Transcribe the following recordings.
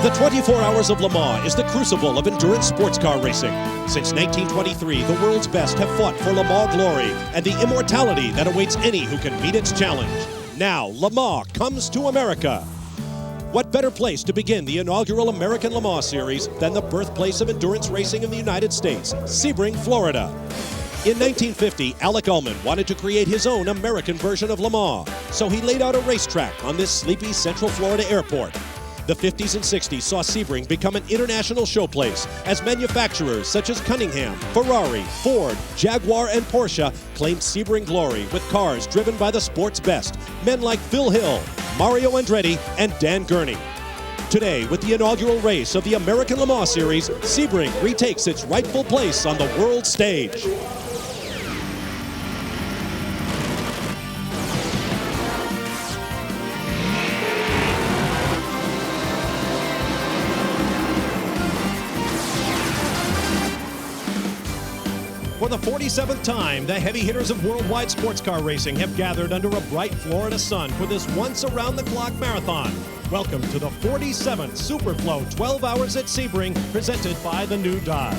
The 24 Hours of Le Mans is the crucible of endurance sports car racing. Since 1923, the world's best have fought for Le Mans glory and the immortality that awaits any who can meet its challenge. Now, Le Mans comes to America. What better place to begin the inaugural American Le Mans Series than the birthplace of endurance racing in the United States, Sebring, Florida. In 1950, Alec Ullman wanted to create his own American version of Le Mans, so he laid out a racetrack on this sleepy Central Florida airport. The 50s and 60s saw Sebring become an international showplace as manufacturers such as Cunningham, Ferrari, Ford, Jaguar, and Porsche claimed Sebring glory with cars driven by the sport's best, men like Phil Hill, Mario Andretti, and Dan Gurney. Today, with the inaugural race of the American Le Mans Series, Sebring retakes its rightful place on the world stage. For the 47th time, the heavy hitters of worldwide sports car racing have gathered under a bright Florida sun for this once-around-the-clock marathon. Welcome to the 47th Superflow 12 Hours at Sebring, presented by the new Dodge.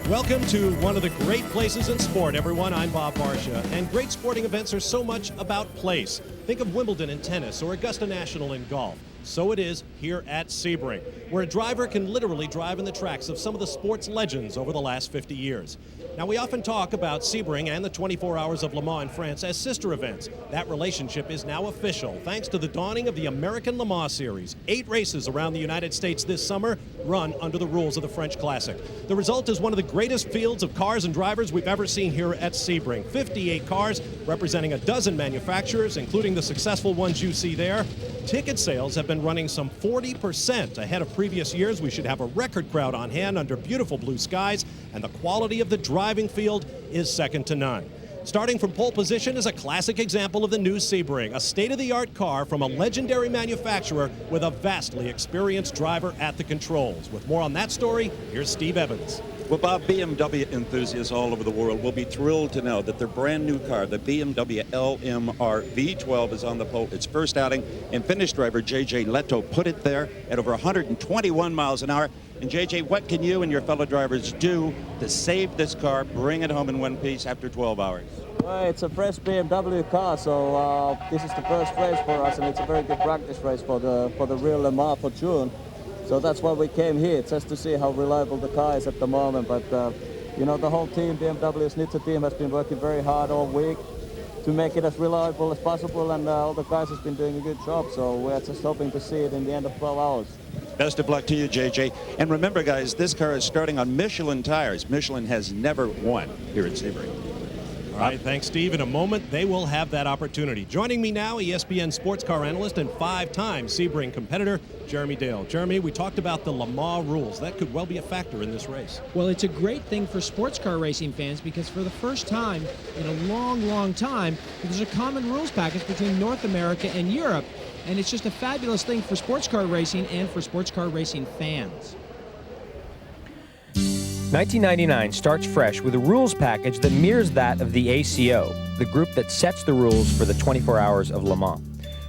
Welcome to one of the great places in sport, everyone. I'm Bob Barsha, and great sporting events are so much about place. Think of Wimbledon in tennis or Augusta National in golf. So it is here at Sebring, where a driver can literally drive in the tracks of some of the sports legends over the last 50 years. Now, we often talk about Sebring and the 24 Hours of Le Mans in France as sister events. That relationship is now official, thanks to the dawning of the American Le Mans Series. 8 races around the United States this summer run under the rules of the French Classic. The result is one of the greatest fields of cars and drivers we've ever seen here at Sebring. 58 cars representing a dozen manufacturers, including the successful ones you see there. Ticket sales have been running some 40% ahead of previous years. We should have a record crowd on hand under beautiful blue skies, and the quality of the driving field is second to none. Starting from pole position is a classic example of the new Sebring, a state-of-the-art car from a legendary manufacturer with a vastly experienced driver at the controls. With more on that story, here's Steve Evans. Well, Bob, BMW enthusiasts all over the world will be thrilled to know that their brand new car, the BMW LMR V12, is on the pole. Its first outing, and Finnish driver J.J. Leto put it there at over 121 miles an hour. And J.J., what can you and your fellow drivers do to save this car, bring it home in one piece after 12 hours? Well, it's a fresh BMW car, so this is the first race for us, and it's a very good practice race for the real Le Mans for June. So that's why we came here, just to see how reliable the car is at the moment. But, you know, the whole team, BMW's NHTSA team, has been working very hard all week to make it as reliable as possible, and all the guys have been doing a good job. So we're just hoping to see it in the end of 12 hours. Best of luck to you, JJ. And remember, guys, this car is starting on Michelin tires. Michelin has never won here at Sebring. All right, thanks, Steve. In a moment, they will have that opportunity. Joining me now, ESPN sports car analyst and 5-time Sebring competitor, Jeremy Dale. Jeremy, we talked about the Le Mans rules. That could well be a factor in this race. Well, it's a great thing for sports car racing fans because for the first time in a long, long time, there's a common rules package between North America and Europe. And it's just a fabulous thing for sports car racing and for sports car racing fans. 1999 starts fresh with a rules package that mirrors that of the ACO, the group that sets the rules for the 24 Hours of Le Mans.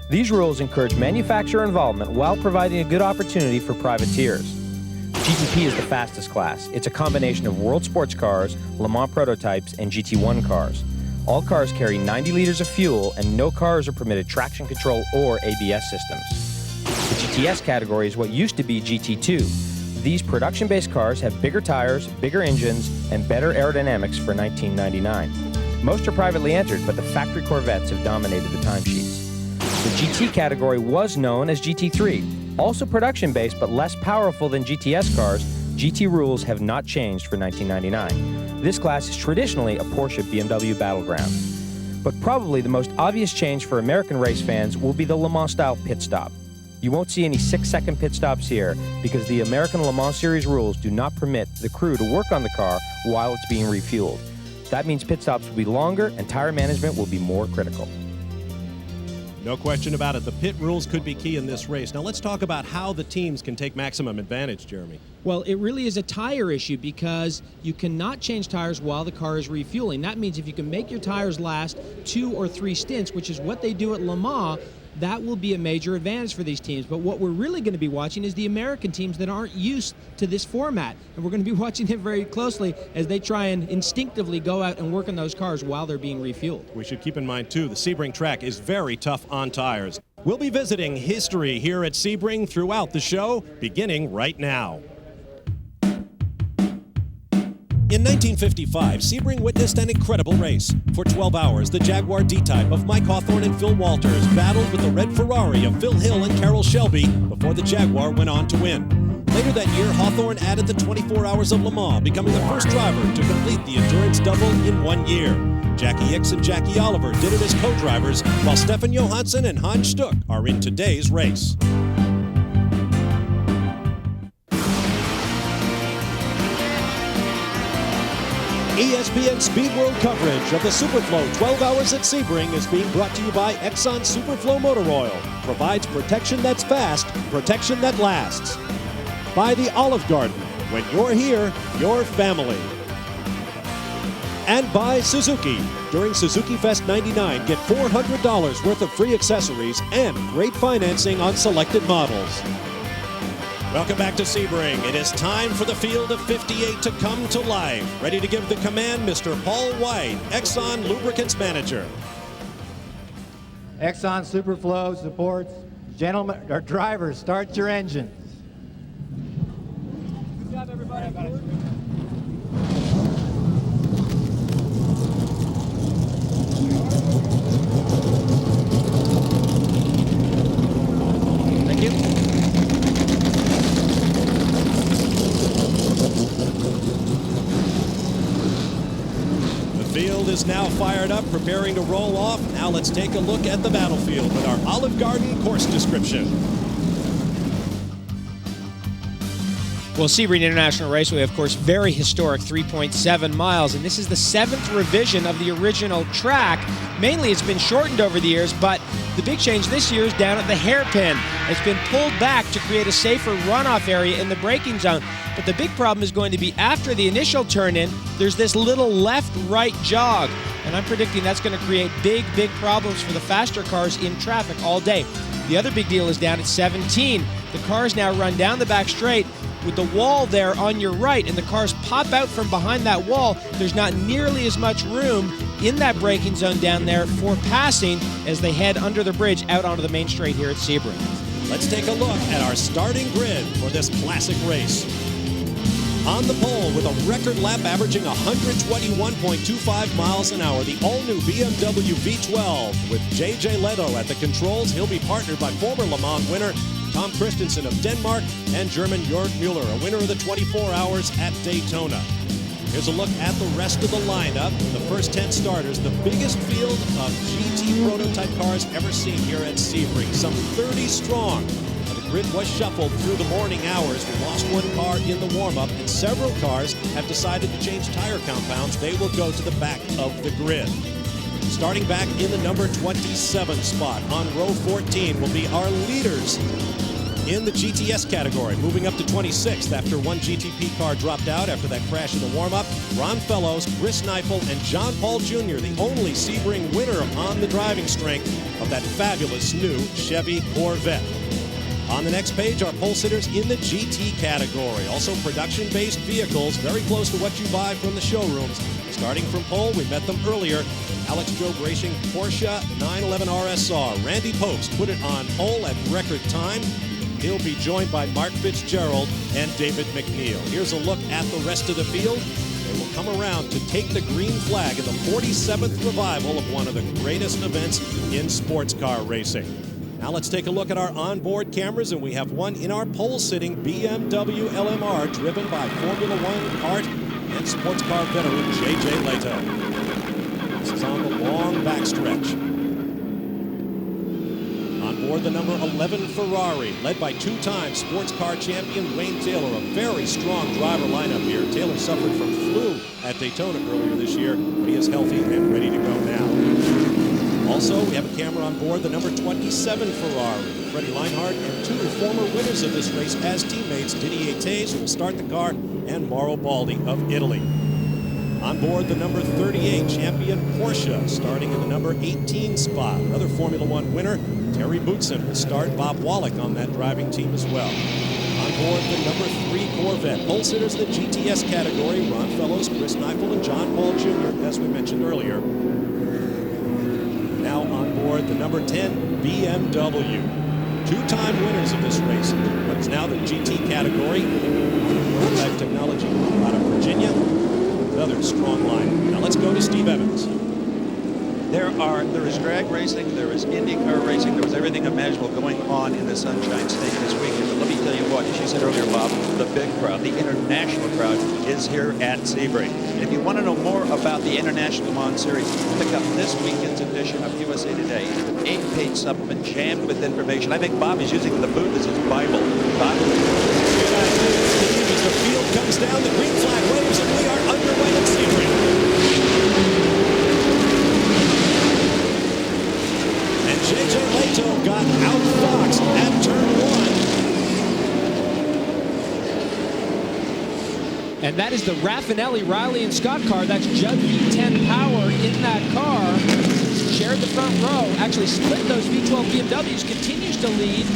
These rules encourage manufacturer involvement while providing a good opportunity for privateers. GTP is the fastest class. It's a combination of world sports cars, Le Mans prototypes, and GT1 cars. All cars carry 90 liters of fuel, and no cars are permitted traction control or ABS systems. The GTS category is what used to be GT2. These production-based cars have bigger tires, bigger engines, and better aerodynamics for 1999. Most are privately entered, but the factory Corvettes have dominated the timesheets. The GT category was known as GT3. Also production-based, but less powerful than GTS cars, GT rules have not changed for 1999. This class is traditionally a Porsche BMW battleground. But probably the most obvious change for American race fans will be the Le Mans-style pit stop. You won't see any 6-second pit stops here because the American Le Mans Series rules do not permit the crew to work on the car while it's being refueled. That means pit stops will be longer and tire management will be more critical. No question about it. The pit rules could be key in this race. Now let's talk about how the teams can take maximum advantage, Jeremy. Well, it really is a tire issue because you cannot change tires while the car is refueling. That means if you can make your tires last 2 or 3 stints, which is what they do at Le Mans, that will be a major advantage for these teams. But what we're really going to be watching is the American teams that aren't used to this format. And we're going to be watching them very closely as they try and instinctively go out and work on those cars while they're being refueled. We should keep in mind, too, the Sebring track is very tough on tires. We'll be visiting history here at Sebring throughout the show, beginning right now. In 1955, Sebring witnessed an incredible race. For 12 hours, the Jaguar D-Type of Mike Hawthorne and Phil Walters battled with the red Ferrari of Phil Hill and Carroll Shelby before the Jaguar went on to win. Later that year, Hawthorne added the 24 Hours of Le Mans, becoming the first driver to complete the endurance double in 1 year. Jackie Hicks and Jackie Oliver did it as co-drivers, while Stefan Johansson and Hans Stuck are in today's race. ESPN Speed World coverage of the Superflow 12 Hours at Sebring is being brought to you by Exxon Superflow Motor Oil. Provides protection that's fast, protection that lasts. By the Olive Garden. When you're here, your family. And by Suzuki. During Suzuki Fest 99, get $400 worth of free accessories and great financing on selected models. Welcome back to Sebring. It is time for the field of 58 to come to life. Ready to give the command, Mr. Paul White, Exxon Lubricants Manager. Exxon Superflow supports gentlemen or drivers. Start your engines. Good job, everybody. Thank you. The field is now fired up, preparing to roll off. Now let's take a look at the battlefield with our Olive Garden course description. Well, Sebring International Raceway, of course, very historic, 3.7 miles, and this is the 7th revision of the original track. Mainly it's been shortened over the years, but the big change this year is down at the hairpin. It's been pulled back to create a safer runoff area in the braking zone. But the big problem is going to be after the initial turn-in, there's this little left-right jog, and I'm predicting that's going to create big, big problems for the faster cars in traffic all day. The other big deal is down at 17. The cars now run down the back straight with the wall there on your right, and the cars pop out from behind that wall. There's not nearly as much room in that braking zone down there for passing as they head under the bridge out onto the main straight here at Sebring. Let's take a look at our starting grid for this classic race. On the pole with a record lap averaging 121.25 miles an hour, the all-new BMW V12 with J.J. Leto at the controls. He'll be partnered by former Le Mans winner Tom Kristensen of Denmark and German Jörg Mueller, a winner of the 24 Hours at Daytona. Here's a look at the rest of the lineup. The first 10 starters, the biggest field of GT prototype cars ever seen here at Sebring, some 30 strong. The grid was shuffled through the morning hours. We lost one car in the warm-up, and several cars have decided to change tire compounds. They will go to the back of the grid. Starting back in the number 27 spot on row 14 will be our leaders in the GTS category. Moving up to 26th after one GTP car dropped out after that crash in the warm-up. Ron Fellows, Chris Neifel, and John Paul Jr., the only Sebring winner on the driving strength of that fabulous new Chevy Corvette. On the next page, our pole sitters in the GT category. Also production-based vehicles, very close to what you buy from the showrooms. Starting from pole, we met them earlier. Alex Job Racing Porsche 911 RSR. Randy Popes put it on pole at record time. He'll be joined by Mark Fitzgerald and David McNeil. Here's a look at the rest of the field. They will come around to take the green flag in the 47th revival of one of the greatest events in sports car racing. Now let's take a look at our onboard cameras, and we have one in our pole-sitting BMW LMR driven by Formula One art and sports car veteran J.J. Leto. This is on the long backstretch. On board the number 11 Ferrari, led by two-time sports car champion Wayne Taylor. A very strong driver lineup here. Taylor suffered from flu at Daytona earlier this year, but he is healthy and ready to go now. Also, we have a camera on board the number 27 Ferrari. Freddie Leinhardt and two former winners of this race as teammates, Didier Tays, who will start the car, and Mauro Baldi of Italy. On board the number 38 champion Porsche, starting in the number 18 spot. Another Formula One winner, Terry Boutsen, will start. Bob Wallach on that driving team as well. On board the number 3 Corvette. Pole sitters in the GTS category, Ron Fellows, Chris Neifel, and John Paul Jr., as we mentioned earlier. Now on board the number 10 BMW. Two-time winners of this race, but it's now the GT category. Prototype Technology out of Virginia. Another strong line. Now let's go to Steve Evans. There is drag racing, there is IndyCar racing, there was everything imaginable going on in the Sunshine State this weekend. But let me tell you what, as you said earlier, Bob, the big crowd, the international crowd is here at Sebring. And if you want to know more about the International Le Mans Series, pick up this weekend's edition of USA Today. It's an 8-page supplement jammed with information. I think Bob is using the boot as his Bible. Bob? As the field comes down, the green flag waves, and we are underway at Sebring. And J.J. Leto got outfoxed at turn 1. And that is the Raffinelli, Riley, and Scott car. That's Judd V10 power in that car. Shared the front row, actually split those V12 BMWs, continues to lead.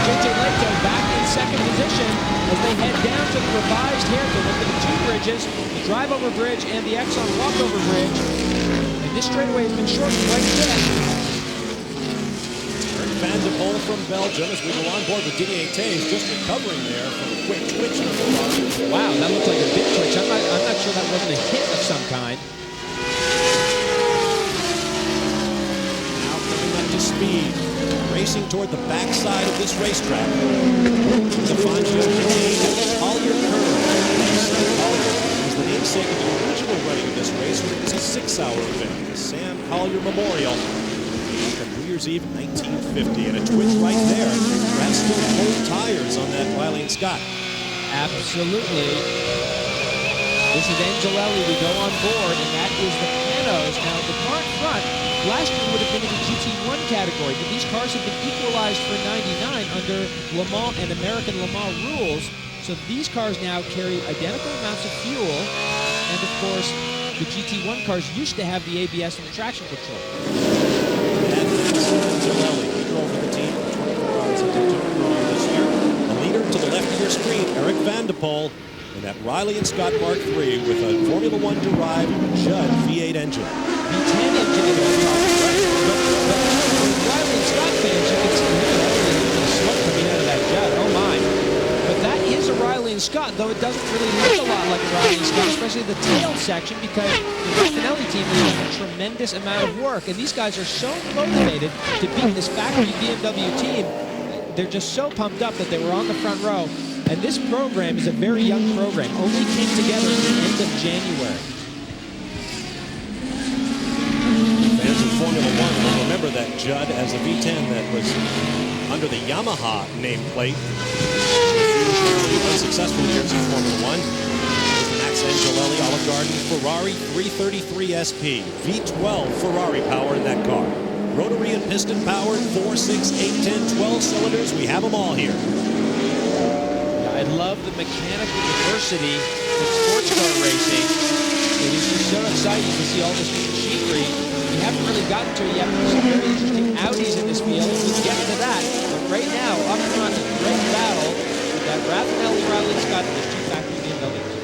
J.J. Leto back in second position as they head down to the revised hairpin. Look at the two bridges, the drive-over bridge and the Exxon walkover bridge. And this straightaway has been shortened right there. Eric Van de Poel from Belgium as we go on board with Didier Tays, just recovering there from a quick twitch. Wow, that looked like a big twitch. I'm not sure that wasn't a hit of some kind. Now coming up to speed, racing toward the backside of this racetrack. The Fangio Chicane at the Collier Curve. Collier is the namesake of the original running of this race when it was a 6-hour event. The Sam Collier Memorial on New Year's Eve 1950. And a twitch right there. That's still cold tires on that Riley and Scott. Absolutely. This is Angelelli. We go on board, and that is the Panos. Now, the car in front last year would have been in the GT1 category, but these cars have been equalized for 99 under Le Mans and American Le Mans rules. So these cars now carry identical amounts of fuel, and of course, the GT1 cars used to have the ABS and the traction control. And that's Angelelli. He drove for the team for 24 hours at Daytona this year. The leader to the left of your screen, Eric Van de Poel, and that Riley and Scott Mark III with a Formula One derived Judd V8 engine. V10 engine in the car. But Riley and Scott fans, you can see the smoke coming out of that Judd. Oh my. But that is a Riley and Scott, though it doesn't really look a lot like a Riley and Scott, especially the tail section, because the Raffinelli team has done a tremendous amount of work. And these guys are so motivated to beat this factory BMW team. They're just so pumped up that they were on the front row. And this program is a very young program. Only came together at the end of January. Fans of Formula One will remember that Judd as a V10 that was under the Yamaha nameplate. Unsuccessful years in Formula One. Max Angelelli, Olive Garden, Ferrari 333 SP. V12 Ferrari power in that car. Rotary and piston powered, 4, 6, 8, 10, 12 cylinders. We have them all here. I love the mechanical diversity in sports car racing. It is just so exciting to see all this new machinery. We haven't really gotten to it yet, but there's some very interesting Audis in this field. We'll get to that. But right now, up front, a great battle with that Raffinelli, Riley, Scott, and those two factory BMWs.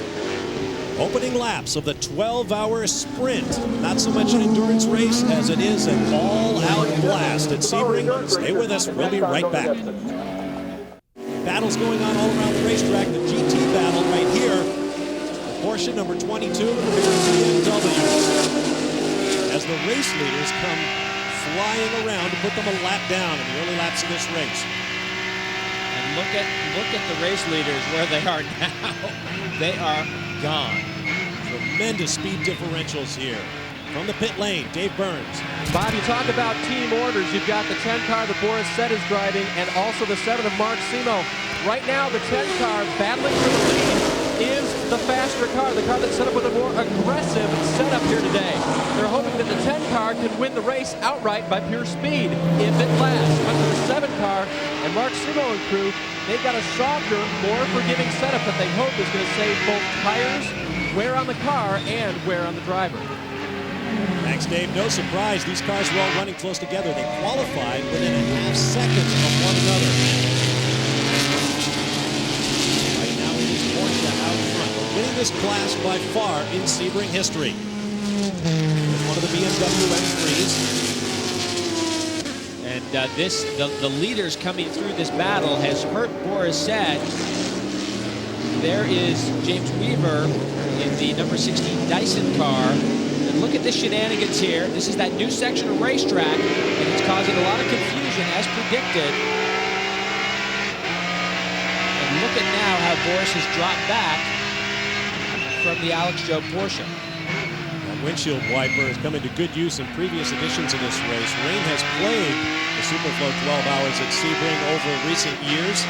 Opening laps of the 12-hour sprint. Not so much an endurance race as it is an all-out blast at Sebring. Stay with us. We'll be right back. Battles going on all around the racetrack. The GT battle right here. The Porsche number 22 and the BMW. As the race leaders come flying around to put them a lap down in the early laps of this race. And look at the race leaders where they are now. They are gone. Tremendous speed differentials here. From the pit lane, Dave Burns. Bob, you talk about team orders. You've got the 10 car that Boris Sett is driving and also the 7 of Mark Simo. Right now, the 10 car battling for the lead is the faster car, the car that's set up with a more aggressive setup here today. They're hoping that the 10 car can win the race outright by pure speed if it lasts. But for the 7 car and Mark Simo and crew, they've got a softer, more forgiving setup that they hope is going to save both tires wear on the car and wear on the driver. Thanks, Dave. No surprise, these cars were all running close together. They qualified within a half second of one another. Right now it is Porsche out front, winning this class by far in Sebring history. With one of the BMW M3s. And the leaders coming through this battle has hurt Boris Said. There is James Weaver in the number 16 Dyson car. And look at the shenanigans here. This is that new section of racetrack, and it's causing a lot of confusion as predicted. And look at now how Boris has dropped back from the Alex Joe Porsche. That windshield wiper has come into good use in previous editions of this race. Rain has plagued the Superflow 12 Hours at Sebring over recent years.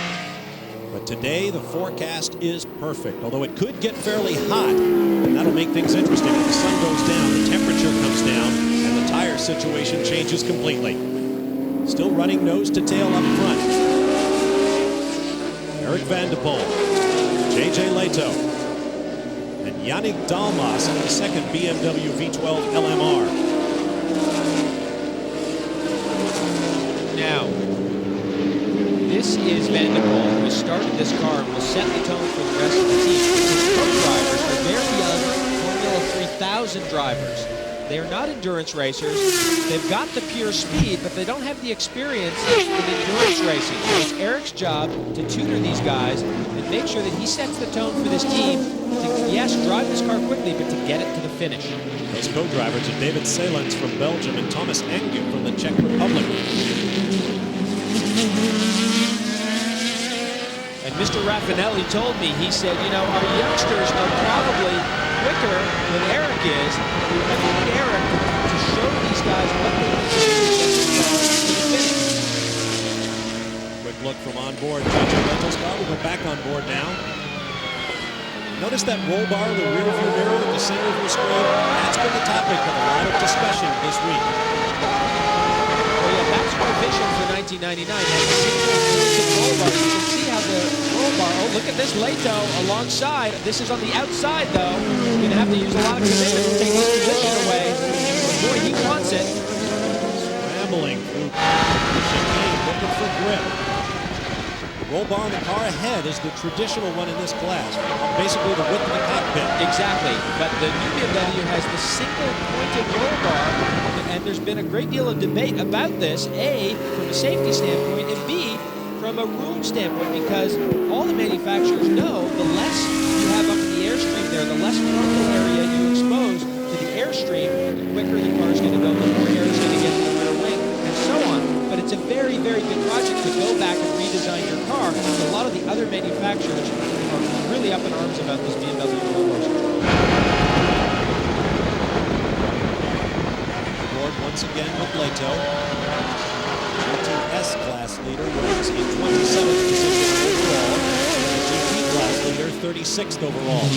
But today, the forecast is perfect, although it could get fairly hot, and that'll make things interesting. If the sun goes down, the temperature comes down, and the tire situation changes completely. Still running nose to tail up front. Eric Van de Poel, J.J. Leto, and Yannick Dalmas in the second BMW V12 LMR. Now, this is Van de Poel, who has started this car and will set the tone for the rest of the team. His co-drivers are very young Formula 3000 drivers. They are not endurance racers. They've got the pure speed, but they don't have the experience in endurance racing. So it's Eric's job to tutor these guys and make sure that he sets the tone for this team to, yes, drive this car quickly, but to get it to the finish. Those co-drivers are David Salens from Belgium and Thomas Engu from the Czech Republic. And Mr. Raffinelli told me, he said, you know, our youngsters are probably quicker than Eric is. We need Eric to show these guys what they need to do to get this car to the finish. Quick look from on board. J.J. Leto's car will go back on board now. Notice that roll bar in the rear view mirror at the center of the screen? That's been the topic of a lot of discussion this week. Well, yeah, that's our vision for 1999. Has a single roll bar. You can see how the roll bar, oh, look at this Leto alongside. This is on the outside, though. You're going to have to use a lot of command to take this position away. Boy, he wants it. Scrambling through the chicane, looking for grip. The roll bar in the car ahead is the traditional one in this class, basically the width of the cockpit. Exactly, but the new BMW has the single-pointed roll bar, and there's been a great deal of debate about this, A, from a safety standpoint, and B, from a room standpoint, because all the manufacturers know the less you have up in the airstream there, the less frontal area you expose to the airstream, the quicker the car is going to go, the more air is going to get to the rear wing, and so on. But it's a very, very good project to go back and redesign your car. A lot of the other manufacturers are really up in arms about this BMW roll bar. Board once again with Leto. GTS class leader was in 27th position overall. The GT class leader 36th overall.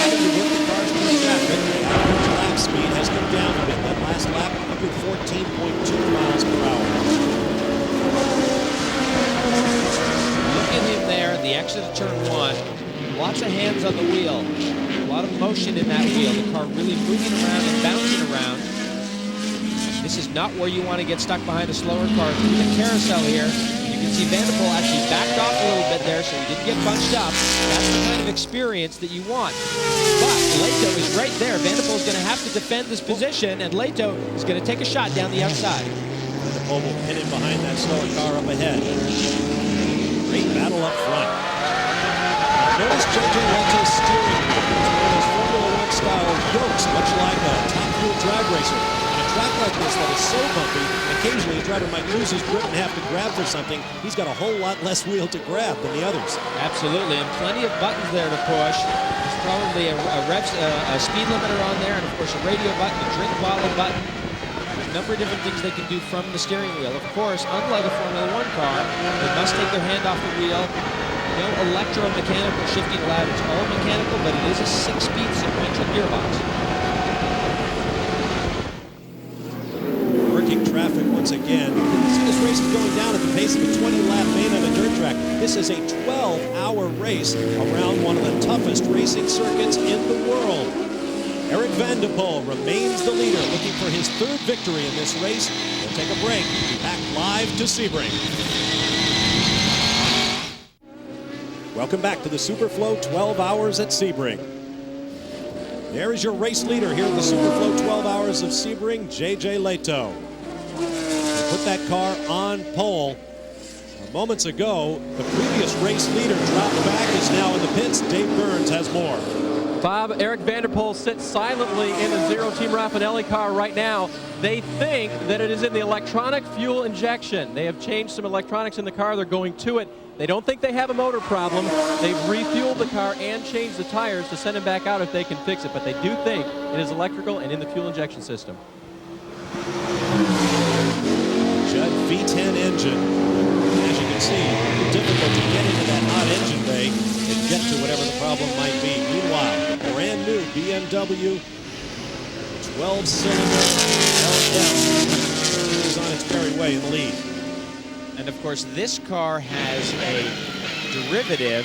Having to work the cars through traffic, the average lap speed has come down a bit. That last lap, 114.2 miles per hour. Look at him there at the exit of turn one. Lots of hands on the wheel. A lot of motion in that wheel. The car really moving around and bouncing around. This is not where you want to get stuck behind a slower car through the carousel here. You can see Van de Poel actually backed off a little bit there, so he didn't get bunched up. That's the kind of experience that you want. But Leto is right there. Van de Poel is going to have to defend this position, and Leto is going to take a shot down the outside. Van de Poel will pin him behind that slower car up ahead. Great battle up front. Notice J.J. Leto's steering wheel. It's one of those Formula One style yokes, much like a top fuel drag racer. On a track like this that is so bumpy, occasionally a driver might lose his grip and have to grab for something. He's got a whole lot less wheel to grab than the others. Absolutely, and plenty of buttons there to push. There's probably a speed limiter on there, and of course a radio button, a drink bottle button. There's a number of different things they can do from the steering wheel. Of course, unlike a Formula One car, they must take their hand off the wheel. No electromechanical shifting allowed. It's all mechanical, but it is a 6-speed sequential gearbox. Working track traffic once again. You see this race is going down at the pace of a 20-lap main on a dirt track. This is a 12-hour race around one of the toughest racing circuits in the world. Eric Van der Poel remains the leader, looking for his third victory in this race. We'll take a break. We'll be back live to Sebring. Welcome back to the Superflow 12 Hours at Sebring. There is your race leader here at the Superflow 12 Hours of Sebring, J.J. Leto. They put that car on pole. Moments ago, the previous race leader dropped back, is now in the pits. Dave Burns has more. Bob, Eric Van der Poel sits silently in the Zero Team Raffinelli car right now. They think that it is in the electronic fuel injection. They have changed some electronics in the car. They're going to it. They don't think they have a motor problem. They've refueled the car and changed the tires to send him back out if they can fix it. But they do think it is electrical and in the fuel injection system. Judd V10 engine. As you can see, difficult to get into that hot engine bay and get to whatever the problem might be. Meanwhile, the brand new BMW 12-cylinder LM is on its merry way in the lead. And of course, this car has a derivative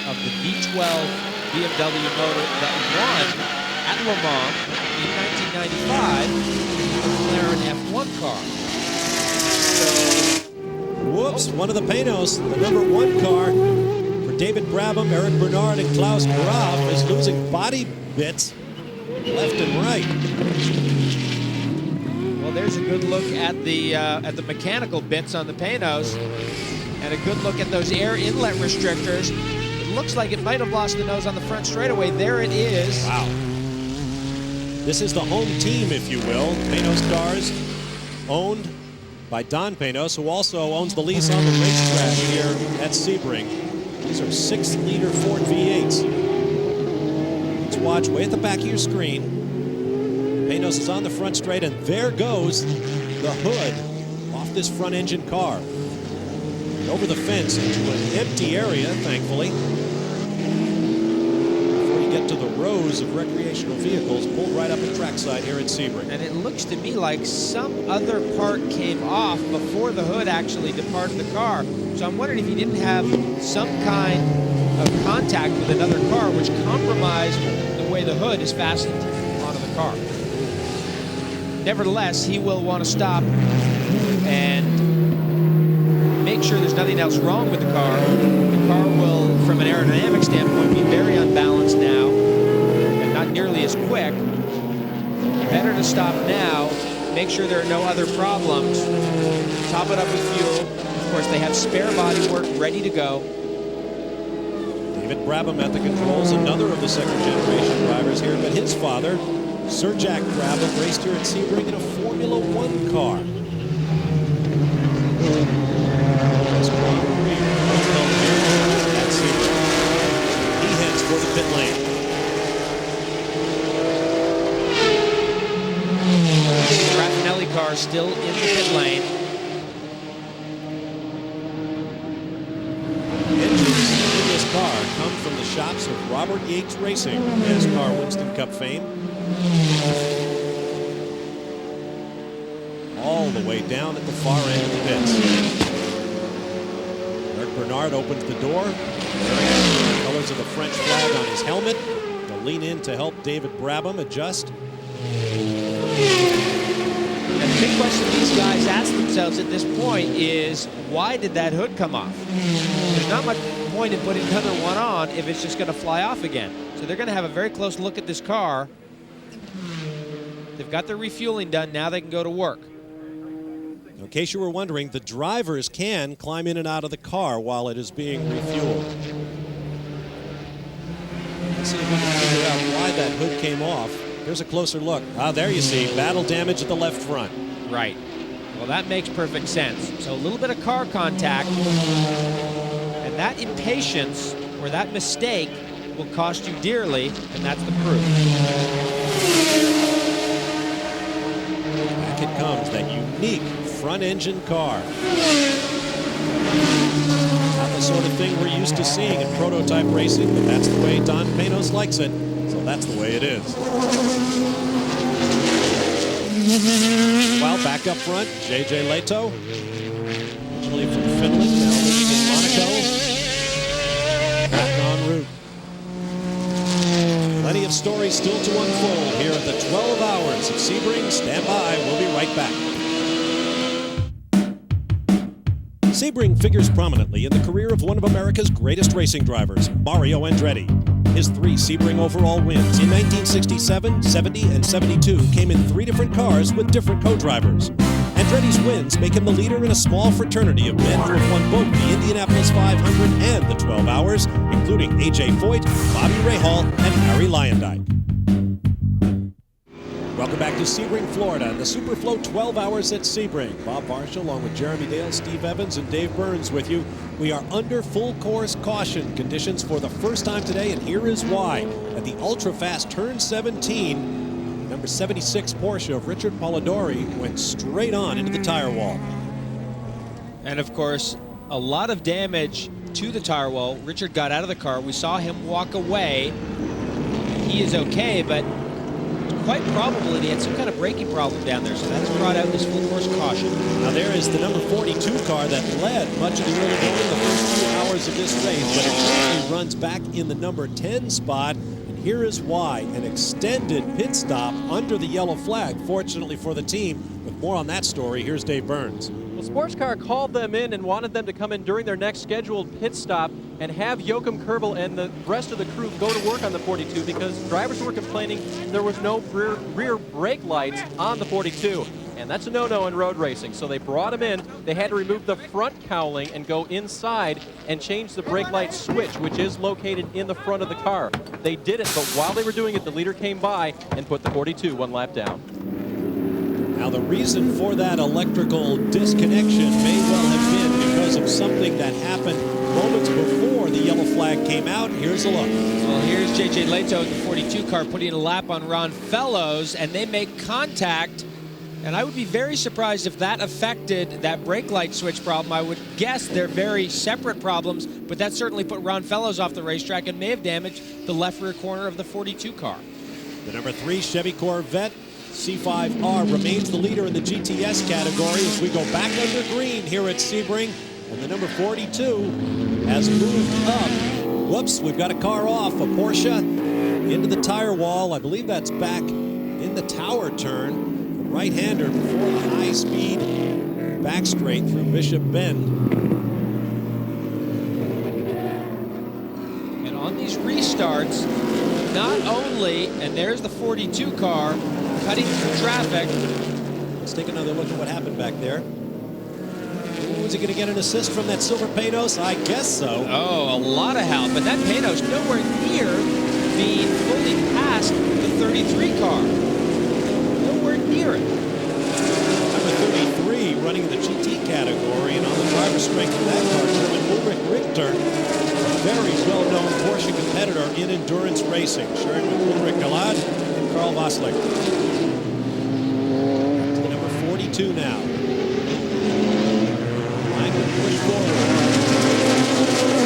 of the V12 BMW motor that won at Le Mans in 1995, the McLaren F1 car. Whoops, one of the Panos, the #1 car for David Brabham, Eric Bernard, and Klaus Graf is losing body bits left and right. Well, there's a good look at the mechanical bits on the Panos, and a good look at those air inlet restrictors. It looks like it might have lost the nose on the front straightaway. There it is. Wow. This is the home team, if you will. Panos cars owned by Don Panos, who also owns the lease on the racetrack here at Sebring. These are 6-liter Ford V8s. Let's watch way at the back of your screen. Panos is on the front straight, and there goes the hood off this front engine car. And over the fence into an empty area, thankfully. Before you get to the rows of recreational vehicles pulled right up the trackside here at Sebring. And it looks to me like some other part came off before the hood actually departed the car. So I'm wondering if he didn't have some kind of contact with another car which compromised the way the hood is fastened onto the car. Nevertheless, he will want to stop and make sure there's nothing else wrong with the car. The car will, from an aerodynamic standpoint, be very unbalanced now and not nearly as quick. Better to stop now, make sure there are no other problems, top it up with fuel. Of course, they have spare bodywork ready to go. David Brabham at the controls, another of the second-generation drivers here, but his father, Sir Jack Brabham, raced here at Sebring in a Formula One car. At Sebring. He heads for the pit lane. Raffinelli car still in the pit lane. Engines in this car come from the shops of Robert Yates Racing, NASCAR Winston Cup fame. All the way down at the far end of the pits. Eric Bernard opens the door, wearing the colors of the French flag on his helmet. He'll lean in to help David Brabham adjust. And the big question these guys ask themselves at this point is, why did that hood come off? There's not much point in putting another one on if it's just going to fly off again. So they're going to have a very close look at this car. They've got their refueling done. Now they can go to work. In case you were wondering, the drivers can climb in and out of the car while it is being refueled. Let's see if we can figure out why that hood came off. Here's a closer look. Ah, there you see, battle damage at the left front. Right. Well, that makes perfect sense. So a little bit of car contact, and that impatience or that mistake will cost you dearly, and that's the proof. Back it comes, that unique front engine car. Not the sort of thing we're used to seeing in prototype racing, but that's the way Don Panos likes it, so that's the way it is. Well, back up front, J.J. Leto, originally from Finland, now living in Monaco. Back en route. Plenty of stories still to unfold here at the 12 Hours of Sebring. Stand by, we'll be right back. Sebring figures prominently in the career of one of America's greatest racing drivers, Mario Andretti. His 3 Sebring overall wins in 1967, 70, and 72 came in 3 different cars with different co-drivers. Andretti's wins make him the leader in a small fraternity of men who have won both the Indianapolis 500 and the 12 Hours, including A.J. Foyt, Bobby Rahal, and Harry Lyondike. Welcome back to Sebring, Florida, and the Superflow 12 Hours at Sebring. Bob Varsha, along with Jeremy Dale, Steve Evans, and Dave Burns with you. We are under full course caution conditions for the first time today, and here is why. At the ultra-fast turn 17, number 76 Porsche of Richard Polidori went straight on into the tire wall. And of course, a lot of damage to the tire wall. Richard got out of the car. We saw him walk away. He is okay, but quite probable that he had some kind of braking problem down there, so that's brought out this full course caution. Now there is the number 42 car that led much of the early going the first 2 hours of this race, but it currently runs back in the number 10 spot. And here is why: an extended pit stop under the yellow flag, fortunately for the team. With more on that story, here's Dave Burns. Well, Sports Car called them in and wanted them to come in during their next scheduled pit stop and have Joachim Kerbel and the rest of the crew go to work on the 42 because drivers were complaining there was no rear brake lights on the 42. And that's a no-no in road racing. So they brought him in. They had to remove the front cowling and go inside and change the brake light switch, which is located in the front of the car. They did it, but while they were doing it, the leader came by and put the 42 1 lap down. Now the reason for that electrical disconnection may well have been because of something that happened moments before the yellow flag came out. Here's a look. Well, here's J.J. Leto in the 42 car putting a lap on Ron Fellows, and they make contact. And I would be very surprised if that affected that brake light switch problem. I would guess they're very separate problems, but that certainly put Ron Fellows off the racetrack and may have damaged the left rear corner of the 42 car. The number 3 Chevy Corvette C5R remains the leader in the GTS category as we go back under green here at Sebring. And the number 42 has moved up. Whoops, we've got a car off, a Porsche into the tire wall. I believe that's back in the tower turn. The right-hander before the high-speed back straight through Bishop Bend. And on these restarts, not only, and there's the 42 car cutting through traffic. Let's take another look at what happened back there. Is he going to get an assist from that silver Panos? I guess so. Oh, a lot of help. But that Panos nowhere near being fully past the 33 car. Nowhere near it. Number 33 running in the GT category, and on the driver's strength of that car, German Ulrich Richter, a very well-known Porsche competitor in endurance racing, sharing with Ulrich Galad and Karl Voslik. To the number 42 now. Push forward.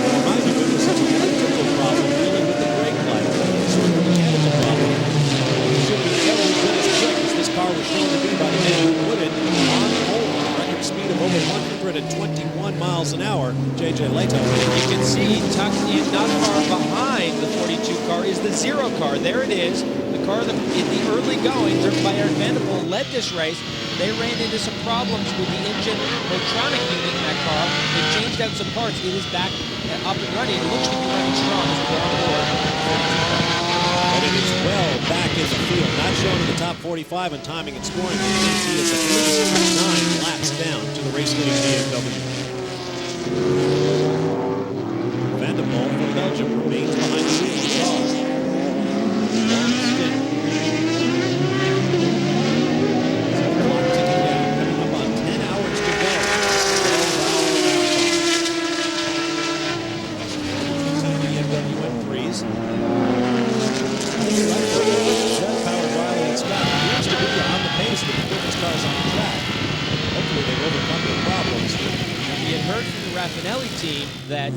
Remind you, it was an electrical problem dealing with the brake light. This was a mechanical problem. It should be every bit as quick as this car was shown to be by the man who put it on hold. Record speed of over 121 miles an hour. J.J. Leto. You can see tucked in not far behind the 42 car is the 0 car. There it is. The car that in the early going, driven by Eric Vanderpool, led this race. They ran into some problems with the engine electronic unit in that car. They changed out some parts. It is back up and running. It looks to be running strong as we go on board. But it is well back in the field. Not shown in the top 45 in timing and scoring. He is at least 9 laps down to the race-leading BMW. Vanderpool from Belgium remains behind the wheel. Long stint. Clock ticking down, coming up on 10 hours to go. 12 BMW M3s. Powered Riley and Scott appears to be on the pace with the performance cars on the track. Hopefully they've overcome their problems. We had heard from the Raffinelli team that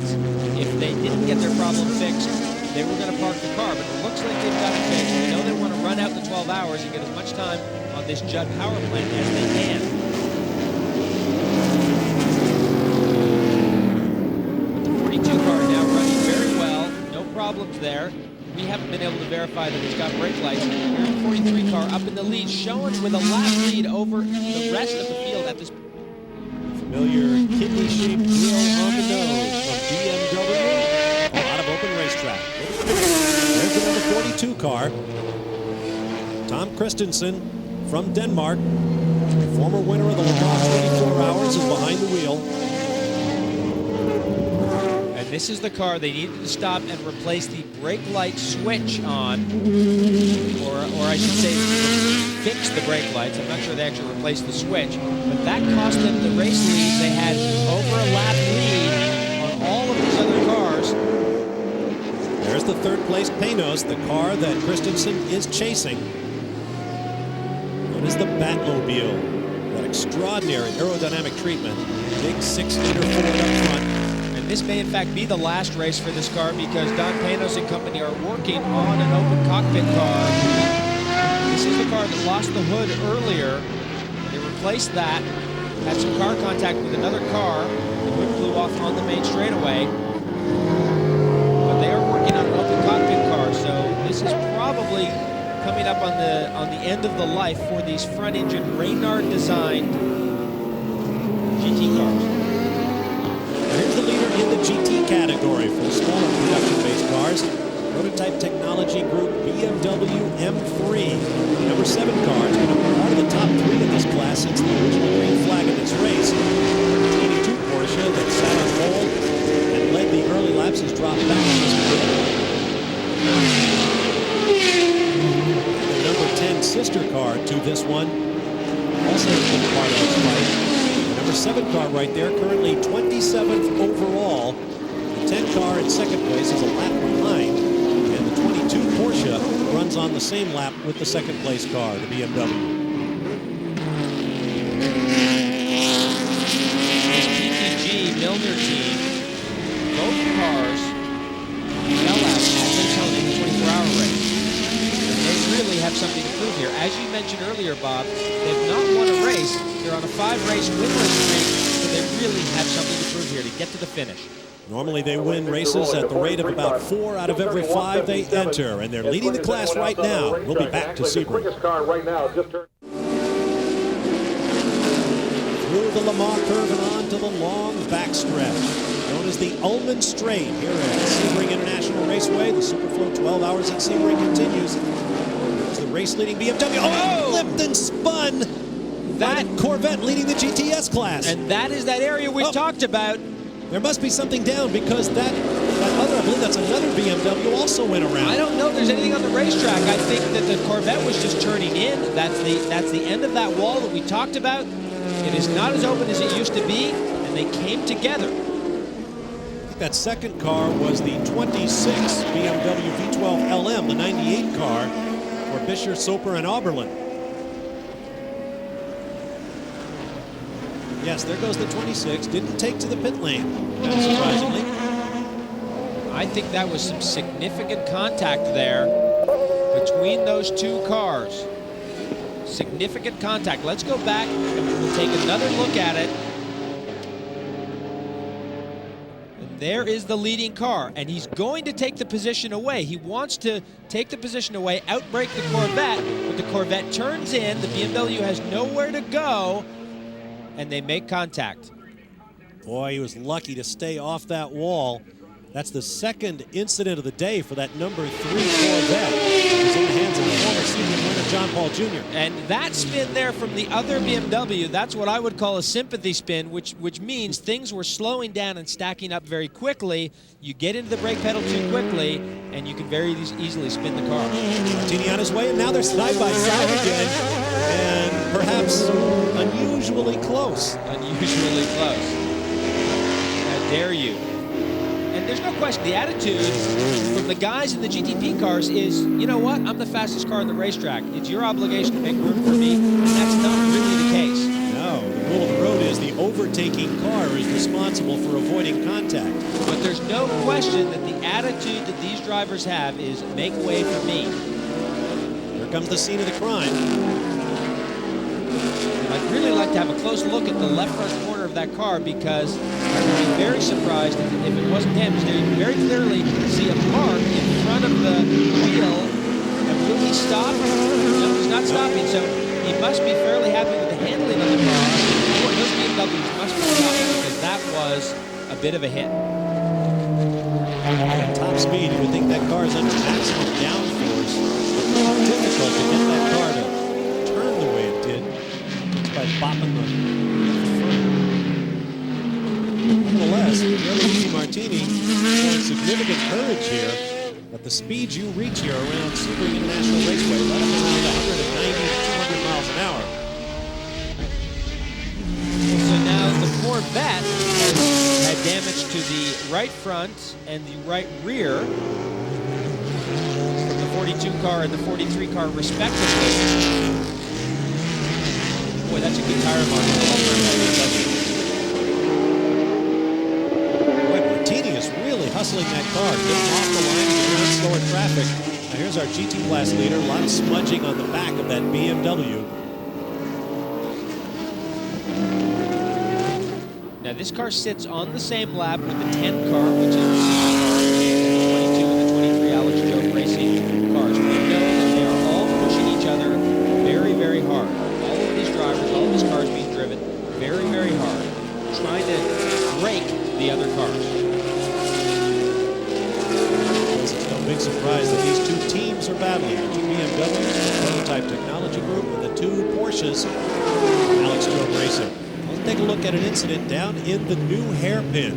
if they didn't get their problem fixed, they were going to park the car, but it looks like they've got it fixed. We know they want to run out the 12 hours and get as much time on this Judd power plant as they can. But the 42 car now running very well, no problems there. We haven't been able to verify that it's got brake lights. Here's the 43 car up in the lead, showing with a lap lead over the rest of the field at this. Familiar kidney-shaped wheel on the nose from BMW. A lot of open racetrack. There's the number 42 car. Tom Kristensen from Denmark. The former winner of the Le Mans 24 Hours is behind the wheel. And this is the car they needed to stop and replace the brake light switch on, or I should say fix the brake lights. I'm not sure they actually replaced the switch, but that cost them the race lead. They had over a lap lead on all of these other cars. There's the third place Panos, the car that Kristensen is chasing. What is the Batmobile? That extraordinary aerodynamic treatment. Big 6-liter Ford up front. And this may in fact be the last race for this car because Don Panos and company are working on an open cockpit car. This is the car that lost the hood earlier. They replaced that, had some car contact with another car. The hood flew off on the main straightaway. But they are working on an open cockpit car, so this is probably coming up on the end of the life for these front-engine Reynard-designed GT cars. Here's the leader in the GT category for the smaller production-based cars. Prototype Technology Group BMW M3. The number 7 car has been a part of the top 3 in this class since the original green flag in this race. The 22 Porsche that sat on pole and led the early laps has dropped back on this grid. The number 10 sister car to this one also has been part of this fight. The number 7 car right there, currently 27th overall. The 10 car in second place is a lap behind. And the 22 Porsche runs on the same lap with the second place car, the BMW. This PTG Milner team, both cars fell out at Daytona in the 24-hour race. And they really have something to prove here. As you mentioned earlier, Bob, they've not won a race. They're on a 5-race winless streak, so they really have something to prove here to get to the finish. Normally they win races at the rate of about 4 out of every 5 they enter, and they're leading the class right now. We'll be back to Sebring. Through the Le Mans curve and on to the long backstretch, known as the Ullman Straight here at Sebring International Raceway. The Superflow 12 Hours at Sebring continues. There's the race-leading BMW. Oh, flipped and spun! That Corvette leading the GTS class. And that is that area we've talked about. There must be something down because that other, I believe that's another BMW, also went around. I don't know if there's anything on the racetrack. I think that the Corvette was just turning in. That's the end of that wall that we talked about. It is not as open as it used to be, and they came together. I think that second car was the 26 BMW V12 LM, the 98 car for Bisher, Soper, and Oberlin. Yes, there goes the 26. Didn't take to the pit lane, surprisingly. I think that was some significant contact there between those two cars. Significant contact. Let's go back and we'll take another look at it. And there is the leading car, and he's going to take the position away. He wants to take the position away, outbrake the Corvette, but the Corvette turns in. The BMW has nowhere to go, and they make contact. Boy, he was lucky to stay off that wall. That's the second incident of the day for that number 3 Corvette. It was in the hands of the former season winner John Paul Jr. And that spin there from the other BMW, that's what I would call a sympathy spin, which means things were slowing down and stacking up very quickly. You get into the brake pedal too quickly, and you can very easily spin the car. Martini on his way, and now they're side by side again. And perhaps unusually close. Unusually close. How dare you. And there's no question, the attitude from the guys in the GTP cars is, you know what, I'm the fastest car on the racetrack. It's your obligation to make room for me. And that's not really the case. No, the rule of the road is the overtaking car is responsible for avoiding contact. But there's no question that the attitude that these drivers have is make way for me. Here comes the scene of the crime. I'd really like to have a close look at the left front corner of that car because I would be very surprised if it wasn't damaged. There you can very clearly see a mark in front of the wheel. And will he stop? No, he's not stopping, so he must be fairly happy with the handling of the car. Boy, those BMWs must be stopping because that was a bit of a hit. At top speed, you would think that car is under maximum downforce. It's difficult to get that car to turn the way it did by bopping the front. Nevertheless, Luigi Martini showing significant courage here. At the speeds you reach here around Sebring International Raceway, right up around 190 to 200 miles an hour. So now the Corvette has had damage to the right front and the right rear from the 42 car and the 43 car respectively. Boy, that's a good tire mark. Boy, Martini is really hustling that car, getting off the line and getting around slower traffic. Now here's our GT Class leader, a lot of smudging on the back of that BMW. Now this car sits on the same lap with the 10 car, which is the 22 and the 23 Alex Joe Racing cars. We know that they are all pushing each other very, very hard. All of these drivers, all of these cars being driven very, very hard, trying to break the other cars. It's no big surprise that these two teams are battling. The two BMWs, the Prototype Technology Group, and the two Porsches, Alex Joe Racing. Let's take a look at an incident down in the new hairpin.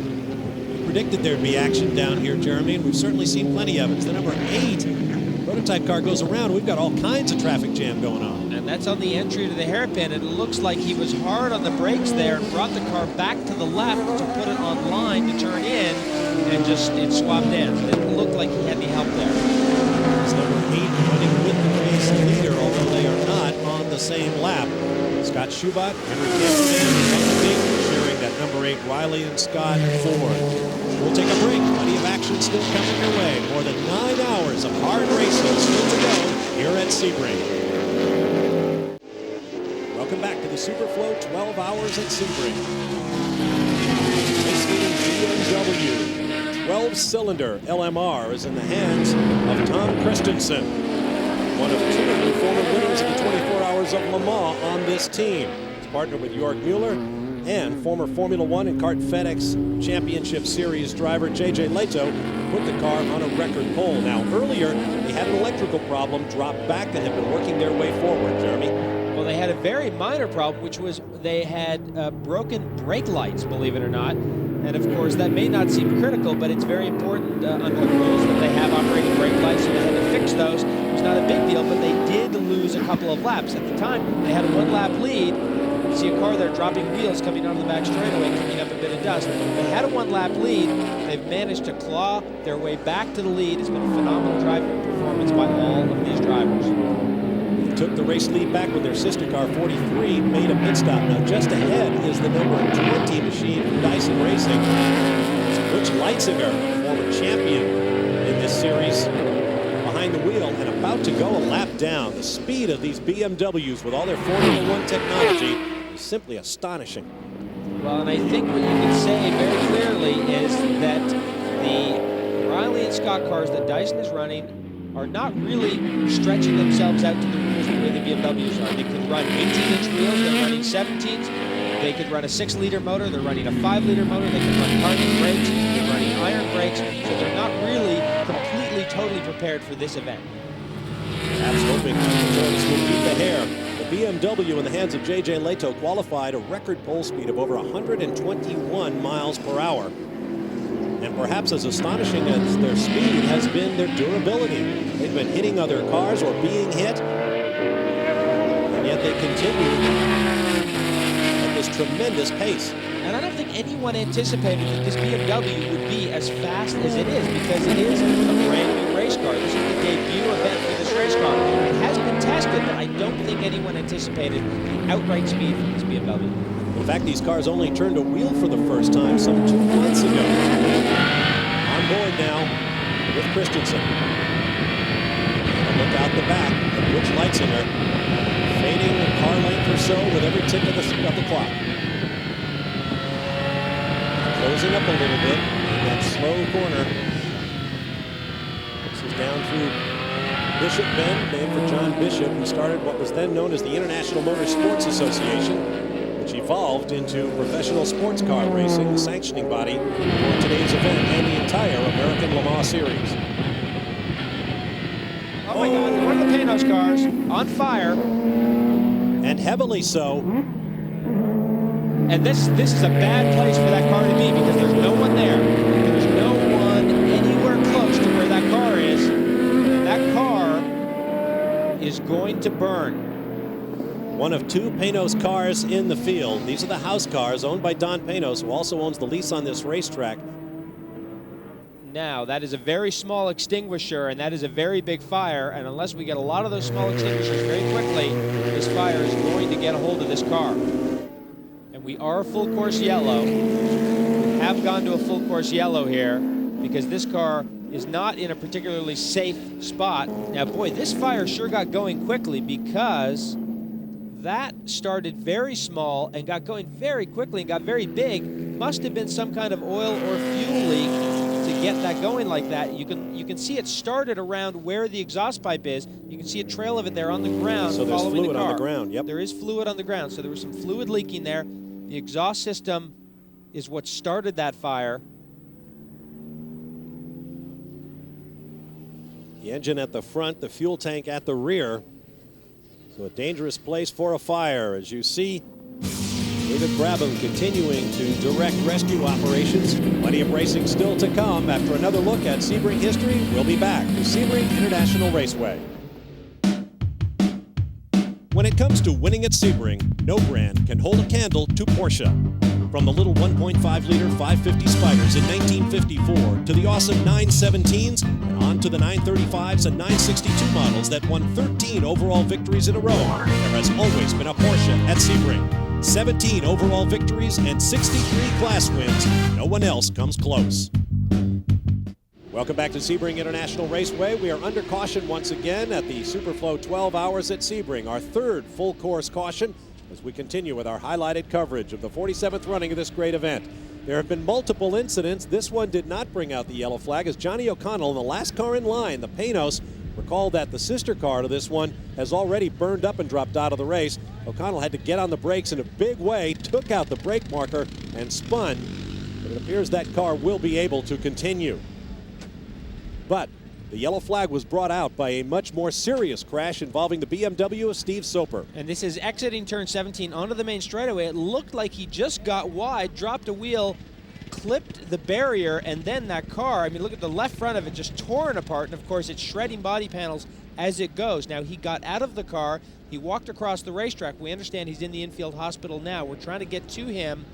We predicted there'd be action down here, Jeremy, and we've certainly seen plenty of it. It's the number 8 prototype car goes around. We've got all kinds of traffic jam going on. And that's on the entry to the hairpin, and it looks like he was hard on the brakes there and brought the car back to the left to put it on line to turn in, and just it swapped in. It didn't look like he had any help there. It's number 8 running with the race leader, although they are not on the same lap. Scott Schubert, Henry Camperman, and Ding sharing that number 8 Riley and Scott Ford. We'll take a break. Plenty of action still coming your way. More than 9 hours of hard racing still to go here at Sebring. Welcome back to the Superflow 12 Hours at Sebring. Race leading BMW 12-cylinder LMR is in the hands of Tom Kristensen, one of 2 former winners of the 24 Hours of Le Mans on this team. He's partnered with Jörg Mueller and former Formula One and Kart FedEx Championship Series driver J.J. Leto put the car on a record pole. Now, earlier, they had an electrical problem, dropped back, and have been working their way forward, Jeremy. Well, they had a very minor problem, which was they had broken brake lights, believe it or not. And of course, that may not seem critical, but it's very important under the rules that they have operating brake lights, so they had to fix those. It was not a big deal, but they did lose a couple of laps. At the time, they had a 1-lap lead. You see a car there dropping wheels coming onto the back straightaway, kicking up a bit of dust. They had a 1-lap lead. They've managed to claw their way back to the lead. It's been a phenomenal driving performance by all of these drivers. Took the race lead back with their sister car 43, made a pit stop. Now just ahead is the number 20 machine from Dyson Racing. It's Butch Leitzinger, former champion in this series, behind the wheel and about to go a lap down. The speed of these BMWs with all their Formula One technology is simply astonishing. Well, and I think what you can say very clearly is that the Riley and Scott cars that Dyson is running are not really stretching themselves out to the rules the way the BMWs are. They could run 18-inch wheels, they're running 17s. They could run a 6-liter motor, they're running a 5-liter motor. They can run carbon brakes, they're running iron brakes. So they're not really completely, totally prepared for this event. Perhaps hoping the Toys will beat the hair. The BMW in the hands of J.J. Leto qualified a record pole speed of over 121 miles per hour. And perhaps as astonishing as their speed has been their durability. They've been hitting other cars or being hit, and yet they continue at this tremendous pace. And I don't think anyone anticipated that this BMW would be as fast as it is, because it is a brand new race car. This is the debut event for this race car. It has been tested, but I don't think anyone anticipated the outright speed from this BMW. In fact, these cars only turned a wheel for the first time some 2 months ago. On board now with Kristensen. And a look out the back of Butch Leitzinger. Fading a car length or so with every tick of the clock. Closing up a little bit in that slow corner. This is down through Bishop Bend, named for John Bishop, who started what was then known as the International Motor Sports Association, which evolved into Professional Sports Car Racing, the sanctioning body for today's event and the entire American Le Mans Series. Oh my God, one of the Panos cars on fire. And heavily so. And this is a bad place for that car to be because there's no one there. There's no one anywhere close to where that car is. And that car is going to burn. One of two Panos cars in the field. These are the house cars owned by Don Panos, who also owns the lease on this racetrack. Now, that is a very small extinguisher, and that is a very big fire, and unless we get a lot of those small extinguishers very quickly, this fire is going to get a hold of this car. And we are full course yellow. We have gone to a full course yellow here because this car is not in a particularly safe spot. Now, boy, this fire sure got going quickly because that started very small and got going very quickly and got very big. Must have been some kind of oil or fuel leak to get that going like that. You can see it started around where the exhaust pipe is. You can see a trail of it there on the ground. So there's following fluid the car. on the ground, yep. There is fluid on the ground, so there was some fluid leaking there. The exhaust system is what started that fire. The engine at the front, the fuel tank at the rear. So a dangerous place for a fire. As you see, David Brabham continuing to direct rescue operations. Plenty of racing still to come. After another look at Sebring history, we'll be back to Sebring International Raceway. When it comes to winning at Sebring, no brand can hold a candle to Porsche. From the little 1.5-liter 550 Spiders in 1954 to the awesome 917s and on to the 935s and 962 models that won 13 overall victories in a row, there has always been a Porsche at Sebring. 17 overall victories and 63 class wins. No one else comes close. Welcome back to Sebring International Raceway. We are under caution once again at the Superflow 12 Hours at Sebring, our third full course caution as we continue with our highlighted coverage of the 47th running of this great event. There have been multiple incidents. This one did not bring out the yellow flag as Johnny O'Connell, the last car in line, the Panos, recall that the sister car to this one has already burned up and dropped out of the race. O'Connell had to get on the brakes in a big way, took out the brake marker and spun, but it appears that car will be able to continue. But the yellow flag was brought out by a much more serious crash involving the BMW of Steve Soper. And this is exiting turn 17 onto the main straightaway. It looked like he just got wide, dropped a wheel, clipped the barrier, and then that car, I mean, look at the left front of it just torn apart, and of course it's shredding body panels as it goes. Now he got out of the car, he walked across the racetrack. We understand he's in the infield hospital now. We're trying to get to him,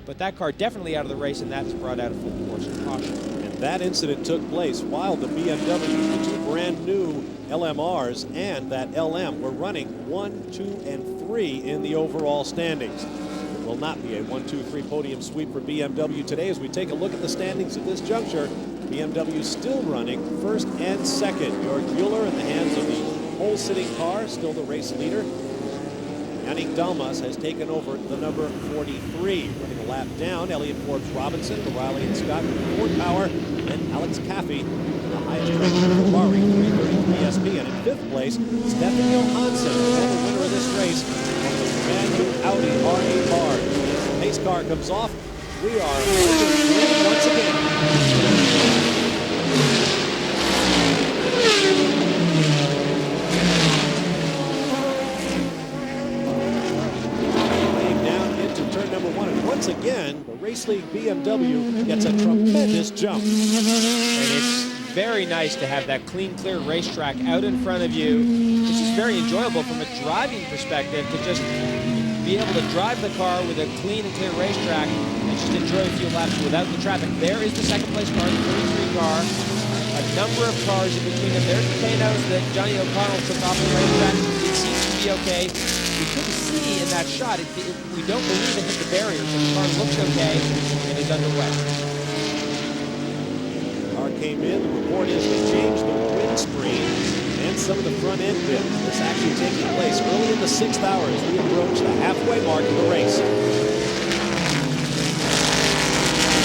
but that car definitely out of the race, and that has brought out a full course of caution. And that incident took place while the BMW, the two brand new LMRs and that LM were running 1, 2, and 3 in the overall standings. It will not be a 1, 2, 3 podium sweep for BMW today. As we take a look at the standings at this juncture, BMW still running first and second. George Mueller in the hands of the pole-sitting car, still the race leader. Yannick Dalmas has taken over the number 43. Running a lap down, Elliott Forbes Robinson, Riley and Scott with Ford Power, and Alex Caffey, the highest ranked Ferrari 330 PSP. And in fifth place, Stefan Johansson, the winner of this race, on the brand new Audi R8R. As the pace car comes off, we are moving once again. Once again, the Race League BMW gets a tremendous jump. And it's very nice to have that clean, clear racetrack out in front of you. It's just very enjoyable from a driving perspective to just be able to drive the car with a clean and clear racetrack and just enjoy a few laps without the traffic. There is the second place car, the 33 car. A number of cars in between them. There's the Panos that Johnny O'Connell took off the racetrack. It seems to be okay. We couldn't see in that shot. We don't believe it hit the barrier, so the car looks okay and is underway. The car came in. The report is they changed the windscreen and some of the front end bits. This actually taking place early in the 6th hour as we approach the halfway mark of the race.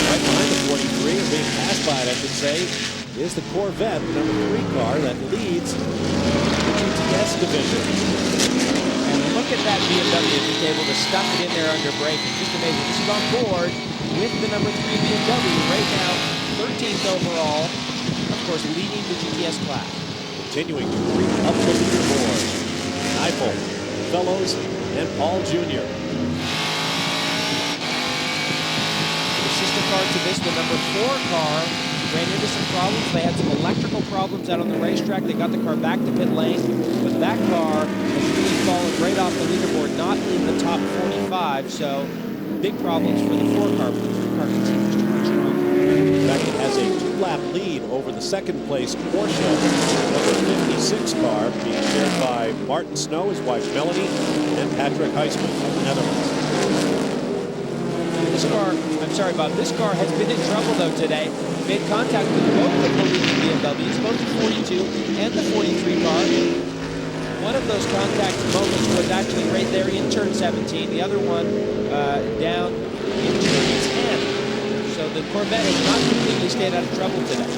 Right behind the 43, or being passed by it, I should say, is the Corvette, the number 3 car that leads the GTS division. And look at that BMW just able to stuff it in there under braking. Just amazing. This is on board with the number 3 BMW right now, 13th overall, of course, leading the GTS class. Continuing to creep up the leaderboard. Eiffel, Fellows, and Paul Jr. The sister car to this, the number 4 car, ran into some problems. They had some electrical problems out on the racetrack. They got the car back to pit lane, but that car has really fallen right off the leaderboard, not in the top 45, so big problems for the 4 car, but the 3 car continues to run strong. In fact, it has a 2-lap lead over the second place Porsche, number 56 car, being shared by Martin Snow, his wife Melanie, and Patrick Heisman of the Netherlands. This car, I'm sorry, Bob, this car has been in trouble though today. Made contact with both of the leading BMWs, both the 42 and the 43 car. One of those contact moments was actually right there in turn 17. The other one down in turn 10. So the Corvette has not completely stayed out of trouble today.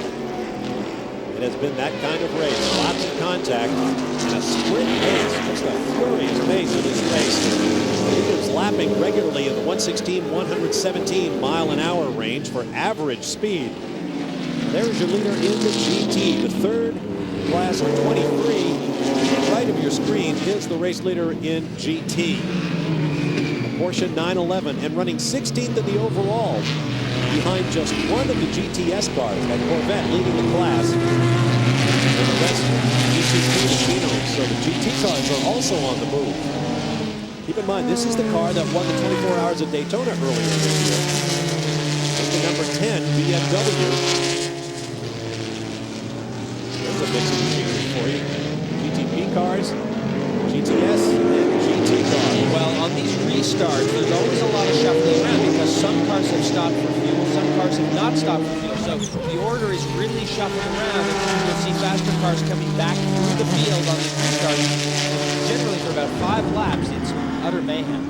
It has been that kind of race. Lots of contact and a sprint pace. Just a furious pace in this race. Leaders lapping regularly in the 116, 117 mile an hour range for average speed. There's your leader in the GT, the 3rd class of 23. To the right of your screen is the race leader in GT. A Porsche 911 and running 16th in the overall, behind just one of the GTS cars, that Corvette leading the class. And the rest GT2 machinery, so the GT cars are also on the move. Keep in mind, this is the car that won the 24 Hours of Daytona earlier this year. It's the number 10 BMW. There's a mix of machinery for you. GTP cars, GTS, and GT cars. Well, on these restarts, there's always a lot of shuffling around because some cars have stopped for fuel, some cars have not stopped for fuel. So the order is really shuffling around, and you'll see faster cars coming back through the field on these restarts. Generally, for about 5 laps, it's utter mayhem.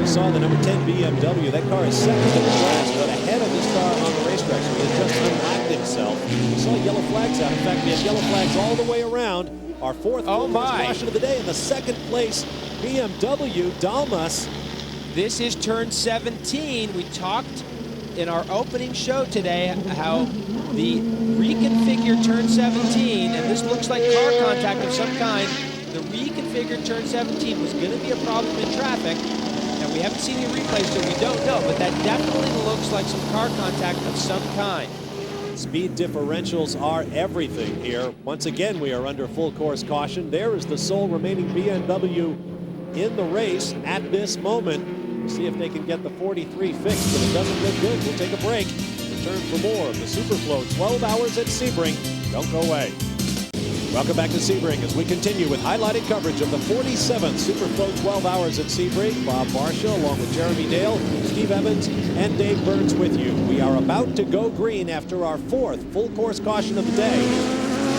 You saw the number 10 BMW. That car is second in the class, but ahead of this car on the racetrack, so he has just unlapped himself. We saw yellow flags out. In fact, we had yellow flags all the way around. Our 4th caution of the day in the 2nd place BMW Dalmas. This is turn 17. We talked in our opening show today how the reconfigured turn 17, and this looks like car contact of some kind, the reconfigured turn 17 was going to be a problem in traffic. Now, we haven't seen the replay, so we don't know, but that definitely looks like some car contact of some kind. Speed differentials are everything here. Once again, we are under full course caution. There is the sole remaining BMW in the race at this moment. We'll see if they can get the 43 fixed, but it doesn't look good. We'll take a break. Return for more of the Superflow 12 Hours at Sebring. Don't go away. Welcome back to Sebring as we continue with highlighted coverage of the 47th Superflow 12 Hours at Sebring. Bob Marshall along with Jeremy Dale, Steve Evans, and Dave Burns with you. We are about to go green after our 4th full course caution of the day.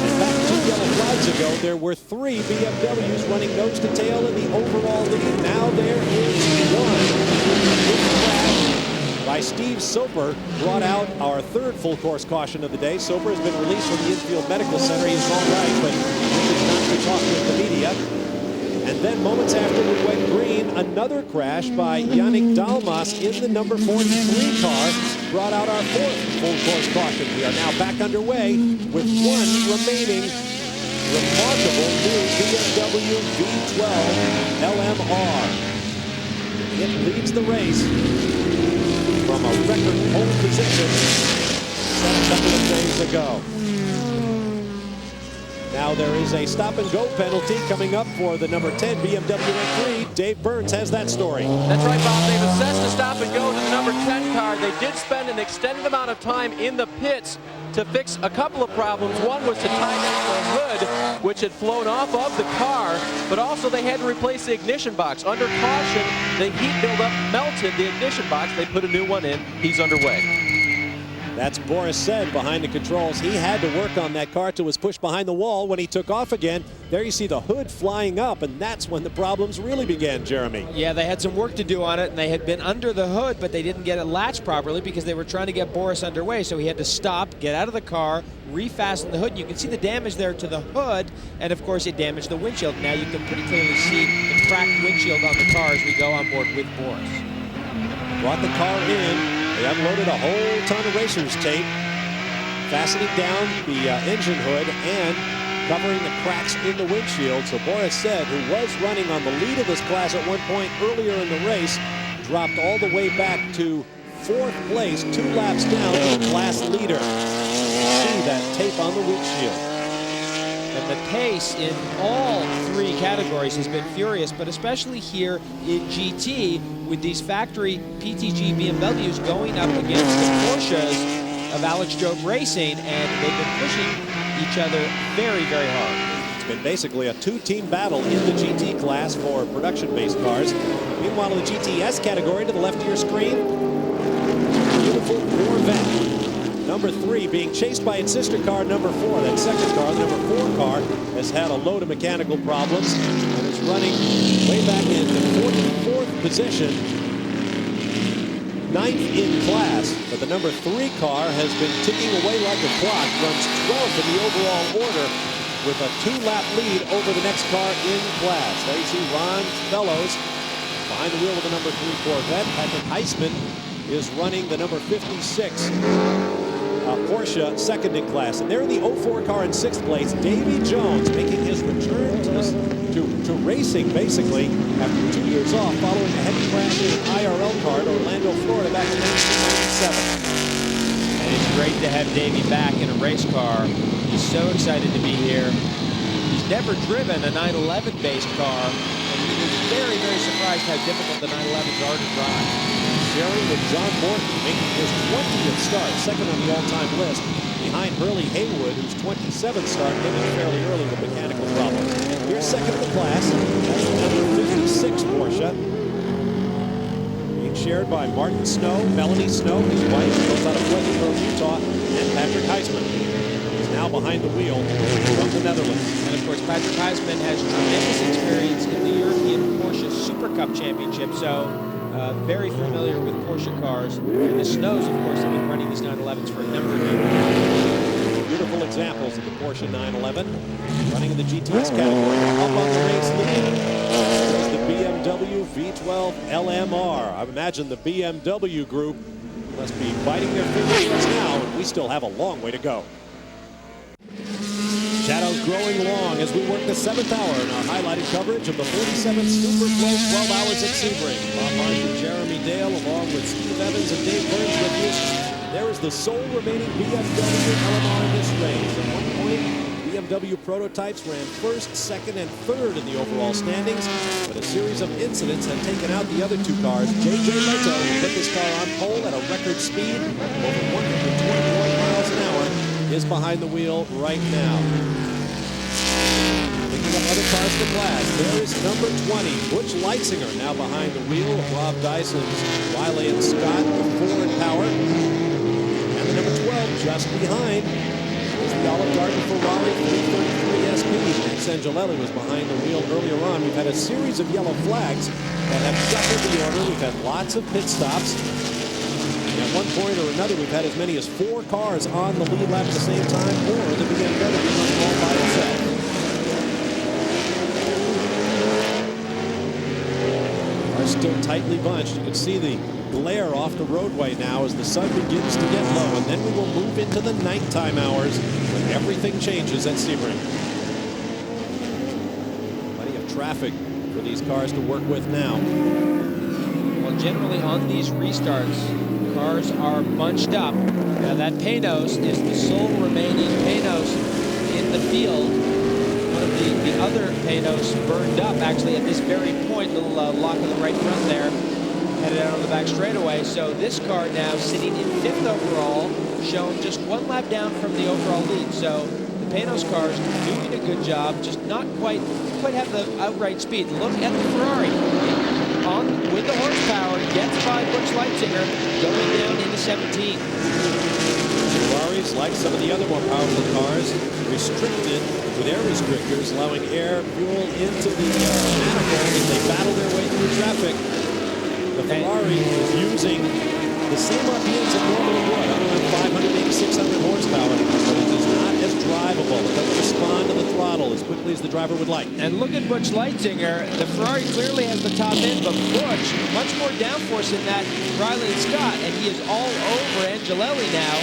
And back 2 yellow flags ago, there were 3 BMWs running nose to tail in the overall lead. Now there is one. By Steve Soper brought out our 3rd full course caution of the day. Soper has been released from the infield medical center. He is all right, but he did not to talk with the media. And then moments after we went green, another crash by Yannick Dalmas in the number 43 car brought out our 4th full course caution. We are now back underway with one remaining remarkable new BMW V12 LMR. It leads the race from a record pole position set a couple of days ago. Now there is a stop-and-go penalty coming up for the number 10 BMW M3. Dave Burns has that story. That's right, Bob. They've assessed a stop-and-go to the number 10 car. They did spend an extended amount of time in the pits to fix a couple of problems. One was to tighten the hood, which had flown off of the car, but also they had to replace the ignition box. Under caution, the heat buildup melted the ignition box. They put a new one in. He's underway. That's Boris Said behind the controls. He had to work on that car till it was pushed behind the wall. When he took off again, there you see the hood flying up, and that's when the problems really began, Jeremy. Yeah, they had some work to do on it, and they had been under the hood, but they didn't get it latched properly because they were trying to get Boris underway, so he had to stop, get out of the car, refasten the hood. You can see the damage there to the hood, and of course it damaged the windshield. Now you can pretty clearly see the cracked windshield on the car as we go on board with Boris. Brought the car in. They unloaded a whole ton of racer's tape, fastening down the engine hood and covering the cracks in the windshield. So Boris Said, who was running on the lead of this class at one point earlier in the race, dropped all the way back to 4th place, 2 laps down to the class leader. You can see that tape on the windshield. And the pace in all 3 categories has been furious, but especially here in GT with these factory PTG BMWs going up against the Porsches of Alex Job Racing, and they've been pushing each other very, very hard. It's been basically a 2-team battle in the GT class for production-based cars. Meanwhile, in the GTS category, to the left of your screen, beautiful Corvette. Number 3 being chased by its sister car, number 4. That second car, the number 4 car, has had a load of mechanical problems and is running way back into 44th position, 9th in class. But the number 3 car has been ticking away like a clock, runs 12th in the overall order with a 2-lap lead over the next car in class. There you see Ron Fellows behind the wheel of the number 3 Corvette. Patrick Heisman is running the number 56 Porsche, second in class. And there in the 04 car in 6th place, Davy Jones making his return to racing, basically, after 2 years off following a heavy crash in an IRL car at Orlando, Florida back in 1997. And it's great to have Davy back in a race car. He's so excited to be here. He's never driven a 911-based car, and he was very, very surprised how difficult the 911s are to drive. Sharing with John Morton, making his 20th start, second on the all-time list, behind Hurley Haywood, whose 27th start came in fairly early with mechanical problems. Here's second in the class. That's the number 56 Porsche, being shared by Martin Snow, Melanie Snow, his wife, both out of Pleasantville, Utah, and Patrick Heisman. He's now behind the wheel from the Netherlands. And of course, Patrick Heisman has tremendous experience in the European Porsche Super Cup Championship, so very familiar with Porsche cars. And the Snows, of course, have been running these 911s for a number of years. Beautiful examples of the Porsche 911 running in the GTS category. Up on the race lead is the BMW V12 LMR. I imagine the BMW group must be biting their fingernails now, and we still have a long way to go. Shadows growing long as we work the 7th hour in our highlighted coverage of the 47th Superflow 12 Hours at Sebring. Bob Hart and Jeremy Dale, along with Steve Evans and Dave Burns with you. There is the sole remaining BMW LMR in this race. At one point, BMW prototypes ran 1st, 2nd, and 3rd in the overall standings, but a series of incidents have taken out the other 2 cars. J.J. Leto, who put this car on pole at a record speed, over 121 miles an hour, is behind the wheel right now. Picking up other cars for class, there is number 20, Butch Leitzinger, now behind the wheel of Rob Dyson's Wiley and Scott, the Ford Power. And the number 12, just behind, is the Olive Garden Ferrari 333 SP. Max Angelelli was behind the wheel earlier on. We've had a series of yellow flags that have shuffled the order. We've had lots of pit stops. At one point or another, we've had as many as 4 cars on the lead lap at the same time, or the BMW running all by itself. Cars still tightly bunched. You can see the glare off the roadway now as the sun begins to get low, and then we will move into the nighttime hours when everything changes at Sebring. Plenty of traffic for these cars to work with now. Well, generally on these restarts, cars are bunched up. Now that Panos is the sole remaining Panos in the field. One of the other Panos burned up actually at this very point, little lock of the right front there, headed out on the back straightaway. So this car now sitting in 5th overall, shown just 1 lap down from the overall lead. So the Panos cars doing a good job, just not quite have the outright speed. Look at the Ferrari. With the horsepower, gets by Butch Leitzinger, going down into 17. race, like some of the other more powerful cars, restricted with air restrictors, allowing air fuel into the manifold as they battle their way through traffic. The Ferrari is using the same RPMs it normally would, around 500, maybe 600 horsepower, but it is not as drivable. It doesn't respond to the throttle as quickly as the driver would like. And look at Butch Leitzinger. The Ferrari clearly has the top end, but Butch, much more downforce in that Riley and Scott, and he is all over Angelelli now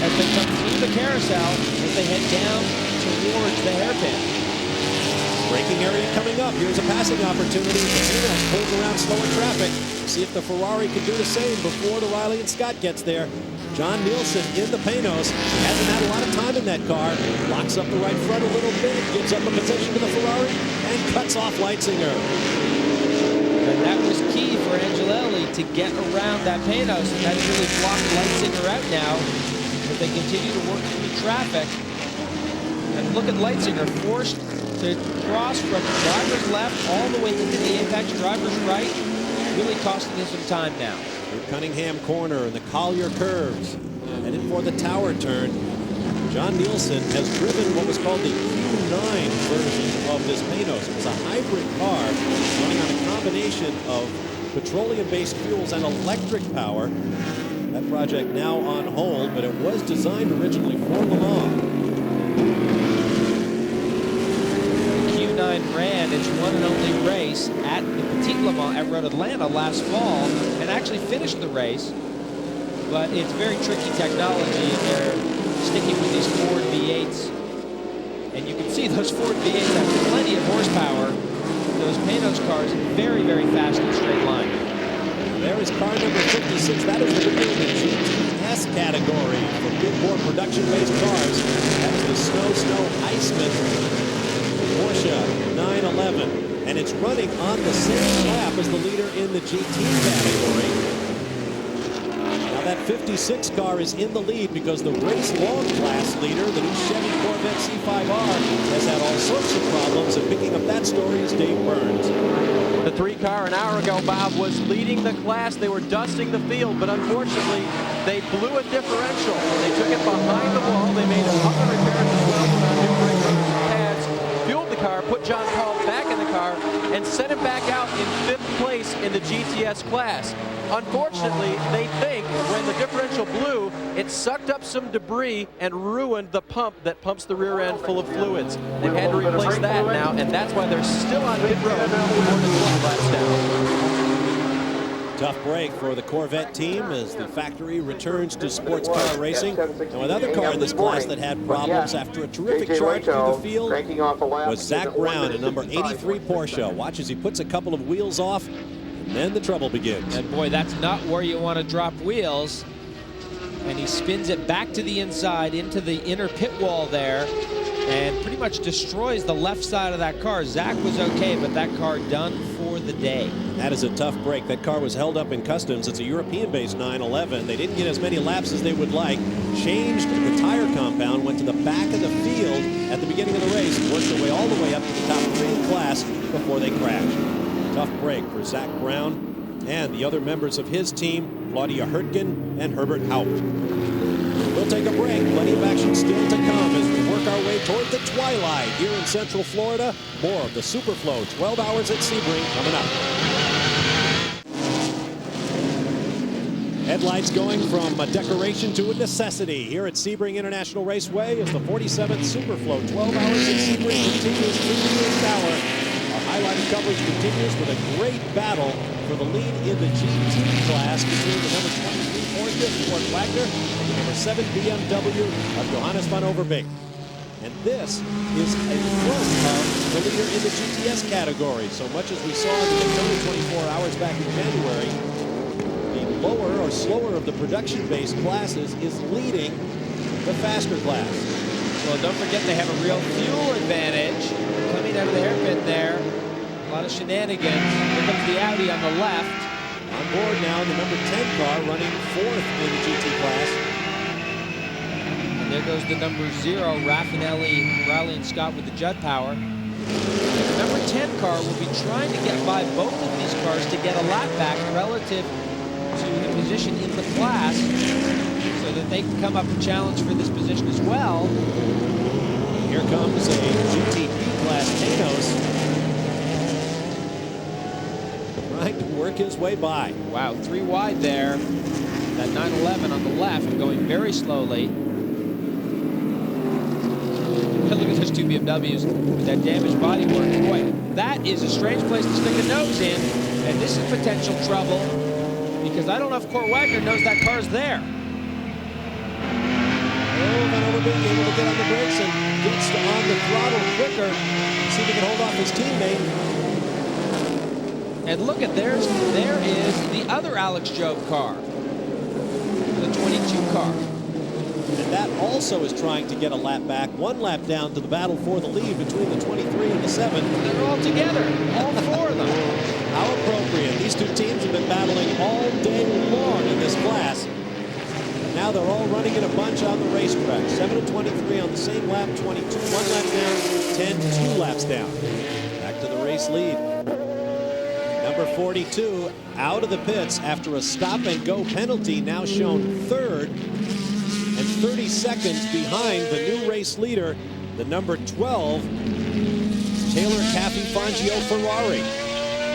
as they come through the carousel as they head down towards the hairpin. Braking area coming up. Here's a passing opportunity. Panos pulls around slower traffic. See if the Ferrari can do the same before the Riley and Scott gets there. John Nielsen in the Panos. He hasn't had a lot of time in that car. Locks up the right front a little bit. Gives up a position to the Ferrari and cuts off Leitzinger. And that was key for Angelelli to get around that Panos, and that's really blocked Leitzinger out now. But they continue to work through traffic. And look at Leitzinger forced to cross from driver's left all the way into the apex, driver's right, really costing him some time now. Through Cunningham Corner and the Collier curves, headed for the tower turn. John Nielsen has driven what was called the Q9 version of this Panos. It was a hybrid car running on a combination of petroleum-based fuels and electric power. That project now on hold, but it was designed originally for Le Mans. Ran its one and only race at the Petit Le Mans at Road Atlanta last fall and actually finished the race, but it's very tricky technology and they're sticking with these Ford V8s, and you can see those Ford V8s have plenty of horsepower. Those Panos cars very, very fast in a straight line. There is car number 56. That is the GTS category for big bore production-based cars. That is the Snow Heisman Porsche 911, and it's running on the same lap as the leader in the GT category. Now that 56 car is in the lead because the race long class leader, the new Chevy Corvette C5R, has had all sorts of problems, and picking up that story is Dave Burns. The 3-car an hour ago, Bob, was leading the class. They were dusting the field, but unfortunately, they blew a differential. They took it behind the wall. They made a couple repairs as well with our new brake rubbers and pads. Fueled the car, put John Paul back in the car, and sent him back out in 5th place in the GTS class. Unfortunately, they think when the differential blew, it sucked up some debris and ruined the pump that pumps the rear end full of fluids. They've had to replace that now, and that's why they're still on pit road more than 12 laps down. Tough break for the Corvette team as the factory returns to sports car racing. Now, another car in this class that had problems after a terrific charge through the field was Zach Brown in number 83 Porsche. Watch as he puts a couple of wheels off, and then the trouble begins. And boy, that's not where you want to drop wheels. And he spins it back to the inside into the inner pit wall there and pretty much destroys the left side of that car. Zach was okay, but that car done for the day. That is a tough break. That car was held up in customs. It's a European-based 911. They didn't get as many laps as they would like. Changed the tire compound, went to the back of the field at the beginning of the race, worked their way all the way up to the top 3 in class before they crashed. Tough break for Zach Brown and the other members of his team, Claudia Hurtgen and Herbert Haupt. We'll take a break. Plenty of action still to come as we work our way toward the twilight here in Central Florida. More of the Superflow 12 Hours at Sebring coming up. Headlights going from a decoration to a necessity here at Sebring International Raceway as the 47th Superflow 12 Hours at Sebring continues through the 8th hour. Our highlighted coverage continues with a great battle for the lead in the GT class between the number 23 Porsche of Ford Wagner and the number 7 BMW of Johannes van Overbeek. And this is a front of the leader in the GTS category. So much as we saw in the Daytona 24 hours back in January, the lower or slower of the production-based classes is leading the faster class. Well, don't forget they have a real fuel advantage coming out of the hairpin there. A lot of shenanigans. Here comes the Audi on the left. On board now, the number 10 car running 4th in the GT class. And there goes the number 0, Raffinelli, Riley and Scott with the Judd power. The number 10 car will be trying to get by both of these cars to get a lap back relative to the position in the class. So that they can come up and challenge for this position as well. Here comes a GTP class Thanos, trying to work his way by. Wow, 3 wide there. That 911 on the left going very slowly. Look at those two BMWs with that damaged bodywork. Boy, that is a strange place to stick a nose in, and this is potential trouble because I don't know if Kurt Wagner knows that car's there. Oh, Van Overbeek able to get on the brakes and gets on the throttle quicker. See if he can hold off his teammate. And look at there is the other Alex Job car, the 22 car. And that also is trying to get a lap back. 1 lap down to the battle for the lead between the 23 and the 7. They're all together, all 4 of them. How appropriate. These two teams have been battling all day long in this class. And now they're all running in a bunch on the racetrack. 7 and 23 on the same lap, 22, 1 lap down, 10, 2 laps down. Back to the race lead. Number 42 out of the pits after a stop-and-go penalty, now shown 3rd. And 30 seconds behind the new race leader, the number 12, Taylor Caffey Fangio Ferrari.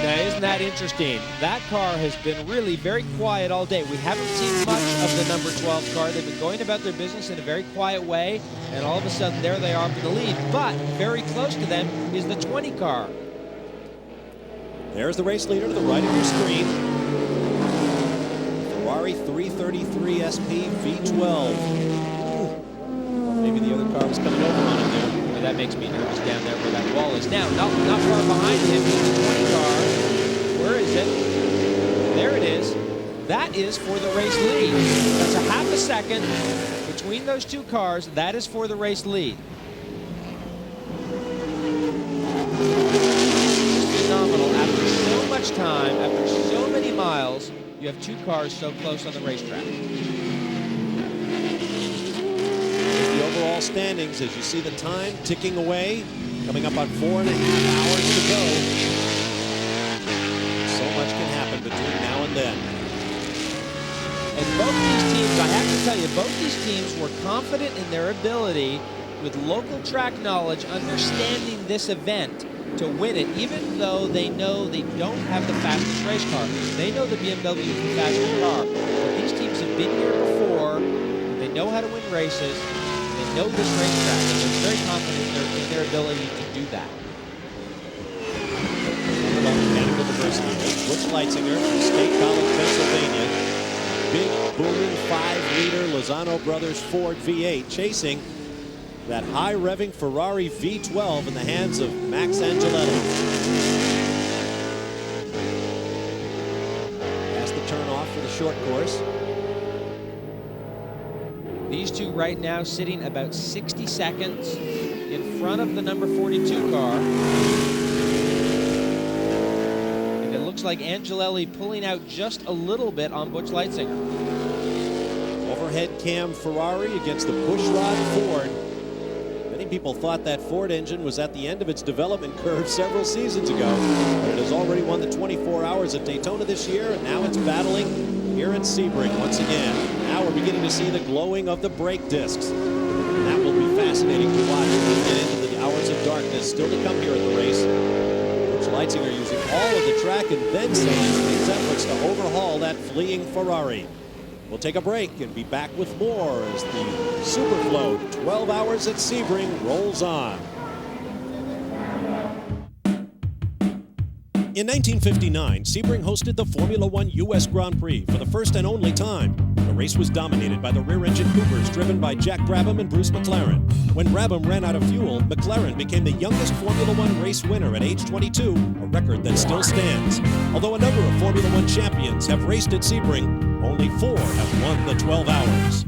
Now, isn't that interesting? That car has been really very quiet all day. We haven't seen much of the number 12 car. They've been going about their business in a very quiet way, and all of a sudden, there they are up in the lead. But very close to them is the 20 car. There's the race leader to the right of your screen. Ferrari 333 SP V12. Maybe the other car was coming over on him there. Well, that makes me nervous down there where that wall is. Now, not far behind him is the 20 car. Where is it? There it is. That is for the race lead. That's a half a second between those two cars. That is for the race lead. Phenomenal. After so much time, after so many miles, you have 2 cars so close on the racetrack. The overall standings, as you see the time ticking away, coming up on 4.5 hours to go. So much can happen between now and then. And both these teams, I have to tell you, both these teams were confident in their ability with local track knowledge, understanding this event, to win it, even though they know they don't have the fastest race car. They know the BMW is the fastest car. But these teams have been here before. They know how to win races. They know this racetrack, and they're very confident in their ability to do that. About mechanical diversity. Butch Leitzinger from State College, Pennsylvania. Big booming 5-liter Lozano Brothers Ford V8 chasing that high-revving Ferrari V12 in the hands of Max Angelelli. That's the turn off for the short course. These two right now sitting about 60 seconds in front of the number 42 car. And it looks like Angelelli pulling out just a little bit on Butch Leitzinger. Overhead cam Ferrari against the pushrod Ford. Many people thought that Ford engine was at the end of its development curve several seasons ago, but it has already won the 24 Hours at Daytona this year, and now it's battling here at Sebring once again. Now we're beginning to see the glowing of the brake discs. And that will be fascinating to watch as we get into the hours of darkness still to come here at the race. Butch Leitzinger using all of the track and then some in his efforts to overhaul that fleeing Ferrari. We'll take a break and be back with more as the Superflow 12 Hours at Sebring rolls on. In 1959, Sebring hosted the Formula One U.S. Grand Prix for the first and only time. The race was dominated by the rear-engine Coopers driven by Jack Brabham and Bruce McLaren. When Brabham ran out of fuel, McLaren became the youngest Formula One race winner at age 22, a record that still stands. Although a number of Formula One champions have raced at Sebring, only 4 have won the 12 Hours.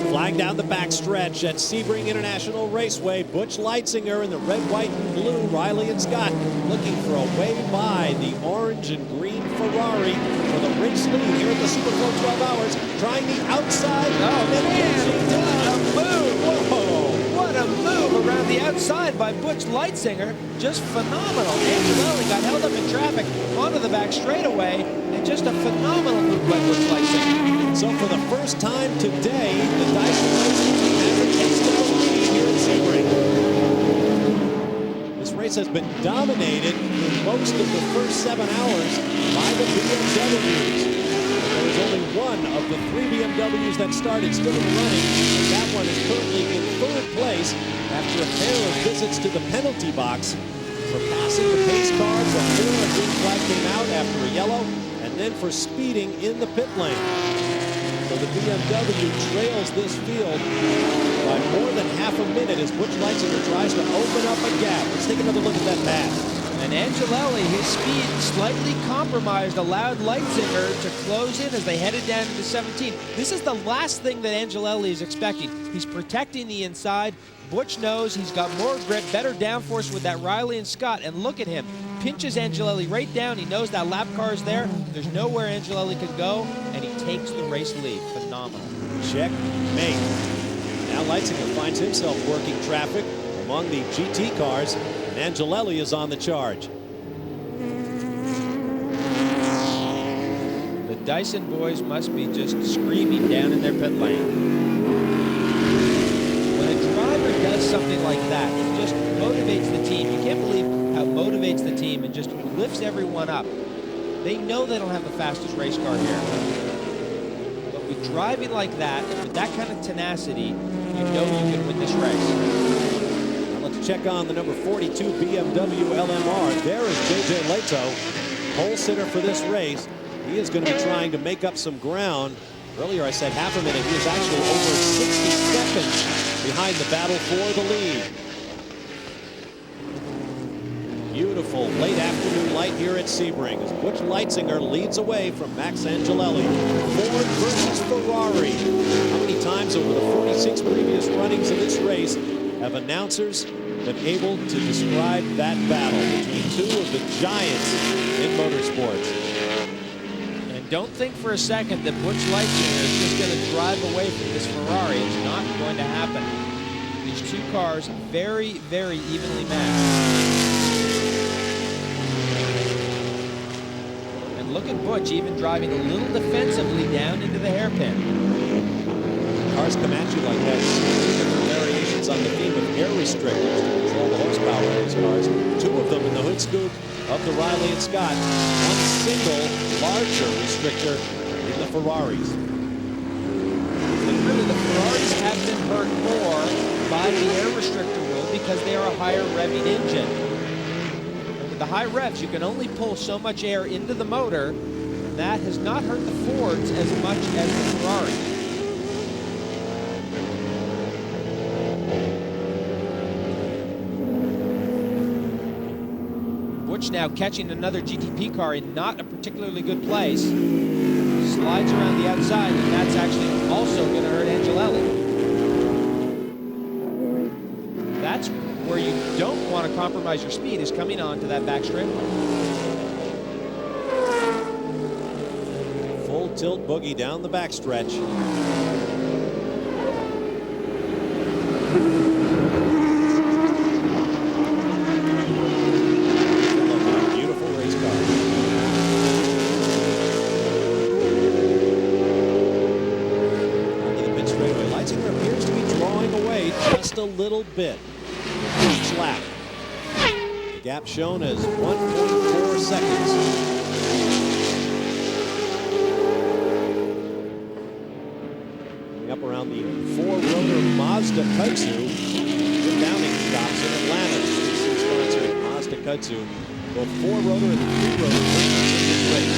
Flying down the backstretch at Sebring International Raceway, Butch Leitzinger in the red, white, and blue, Riley and Scott looking for a way by the orange and green Ferrari for the race lead here at the Superflow 12 Hours, trying the outside. Oh, man, what a move! Whoa, what a move around the outside by Butch Leitzinger. Just phenomenal. Angelelli got held up in traffic onto the back straightaway, and just a phenomenal move by Butch Leitzinger. So for the first time today, the Dyson Racing team has a taste of the lead here at Sebring. This race has been dominated for most of the first 7 hours by the BMWs. There was only one of the 3 BMWs that started still in the running, and that one is currently in 3rd place after a pair of visits to the penalty box for passing the pace car before a green flag came out after a yellow, and then for speeding in the pit lane. So the BMW trails this field by more than half a minute as Butch Leitzinger tries to open up a gap. Let's take another look at that pass. And Angelelli, his speed slightly compromised, allowed Leitzinger to close in as they headed down into 17. This is the last thing that Angelelli is expecting. He's protecting the inside. Butch knows he's got more grip, better downforce with that Riley and Scott, and look at him. Pinches Angelelli right down. He knows that lap car is there. There's nowhere Angelelli could go, and he takes the race lead. Phenomenal. Check, mate. Now Leitzinger finds himself working traffic among the GT cars, and Angelelli is on the charge. The Dyson boys must be just screaming down in their pit lane. When a driver does something like that, it just motivates the team. You can't believe how it motivates the team and just lifts everyone up. They know they don't have the fastest race car here. But with driving like that, with that kind of tenacity, you know you can win this race. Now let's check on the number 42 BMW LMR. There is JJ Leto, pole sitter for this race. He is going to be trying to make up some ground. Earlier I said half a minute. He is actually over 60 seconds behind the battle for the lead. Beautiful late afternoon light here at Sebring as Butch Leitzinger leads away from Max Angelelli. Ford versus Ferrari. How many times over the 46 previous runnings of this race have announcers been able to describe that battle between 2 of the giants in motorsports? And don't think for a second that Butch Leitzinger is just going to drive away from this Ferrari. It's not going to happen. These 2 cars very, very evenly matched. Look at Butch even driving a little defensively down into the hairpin. Cars come at you like that. Different variations on the theme of air restrictors to control the horsepower of these cars. 2 of them in the hood scoop of the Riley and Scott. 1 single larger restrictor in the Ferraris. And really the Ferraris have been hurt more by the air restrictor rule because they are a higher revving engine. The high revs, you can only pull so much air into the motor, and that has not hurt the Fords as much as the Ferrari. Butch now catching another GTP car in not a particularly good place. Slides around the outside, and that's actually also going to hurt Angelelli. That's where you don't want to compromise your speed, is coming on to that back straight line. Full tilt boogie down the backstretch. Beautiful race car. Onto the pit straightaway. Leitzinger appears to be drawing away just a little bit. Each lap. The gap shown as 1.4 seconds. Coming up around the 4-rotor Mazda Kudzu. The Downing stops in Atlanta. Sponsoring Mazda Kudzu. Both 4-rotor and 3-rotor versions in this race.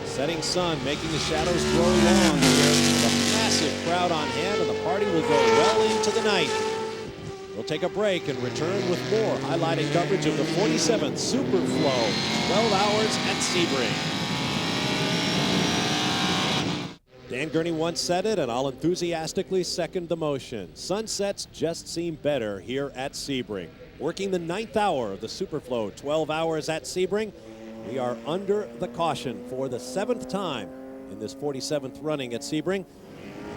Setting sun making the shadows grow long here. A massive crowd on hand, and the party will go well into the night. We'll take a break and return with more highlighting coverage of the 47th Superflow 12 Hours at Sebring. Dan Gurney once said it, and I'll enthusiastically second the motion. Sunsets just seem better here at Sebring. Working the 9th hour of the Superflow 12 Hours at Sebring, we are under the caution for the 7th time in this 47th running at Sebring.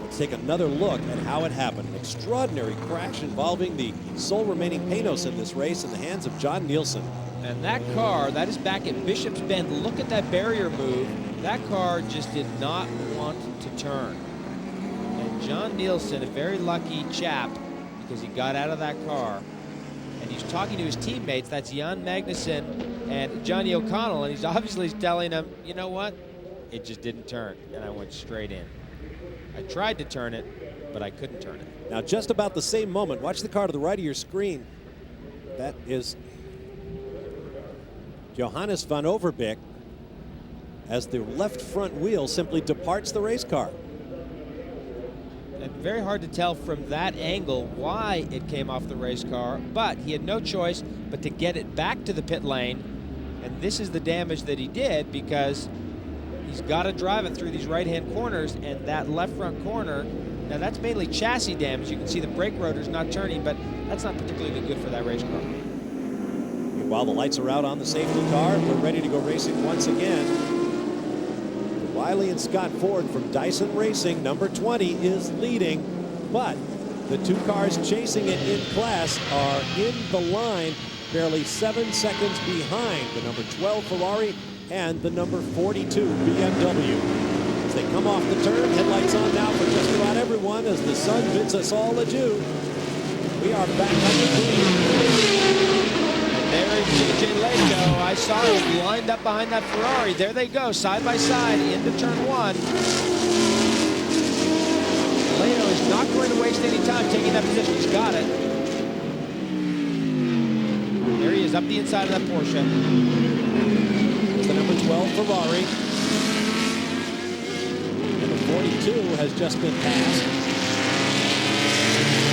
Let's take another look at how it happened. An extraordinary crash involving the sole remaining Panos in this race in the hands of John Nielsen. And that car, that is back at Bishop's Bend. Look at that barrier move. That car just did not want to turn. And John Nielsen, a very lucky chap, because he got out of that car. And he's talking to his teammates. That's Jan Magnussen and Johnny O'Connell. And he's obviously telling them, you know what? It just didn't turn. And I went straight in. I tried to turn it, but I couldn't turn it. Now, just about the same moment, watch the car to the right of your screen. That is Johannes van Overbeek, as the left front wheel simply departs the race car. And very hard to tell from that angle why it came off the race car, but he had no choice but to get it back to the pit lane. And this is the damage that he did, because he's got to drive it through these right-hand corners, and that left front corner, now that's mainly chassis damage. You can see the brake rotor's not turning, but that's not particularly good for that race car. While the lights are out on the safety car, we're ready to go racing once again. Riley and Scott Ford from Dyson Racing, number 20, is leading, but the two cars chasing it in class are in the line, barely 7 seconds behind the number 12 Ferrari and the number 42 BMW. As they come off the turn, headlights on now for just about everyone as the sun bids us all adieu. We are back on the green. There is J.J. Leto. I saw him lined up behind that Ferrari. There they go, side by side into turn one. Leto is not going to waste any time taking that position. He's got it. There he is, up the inside of that Porsche. It's the number 12 Ferrari. Number 42 has just been passed.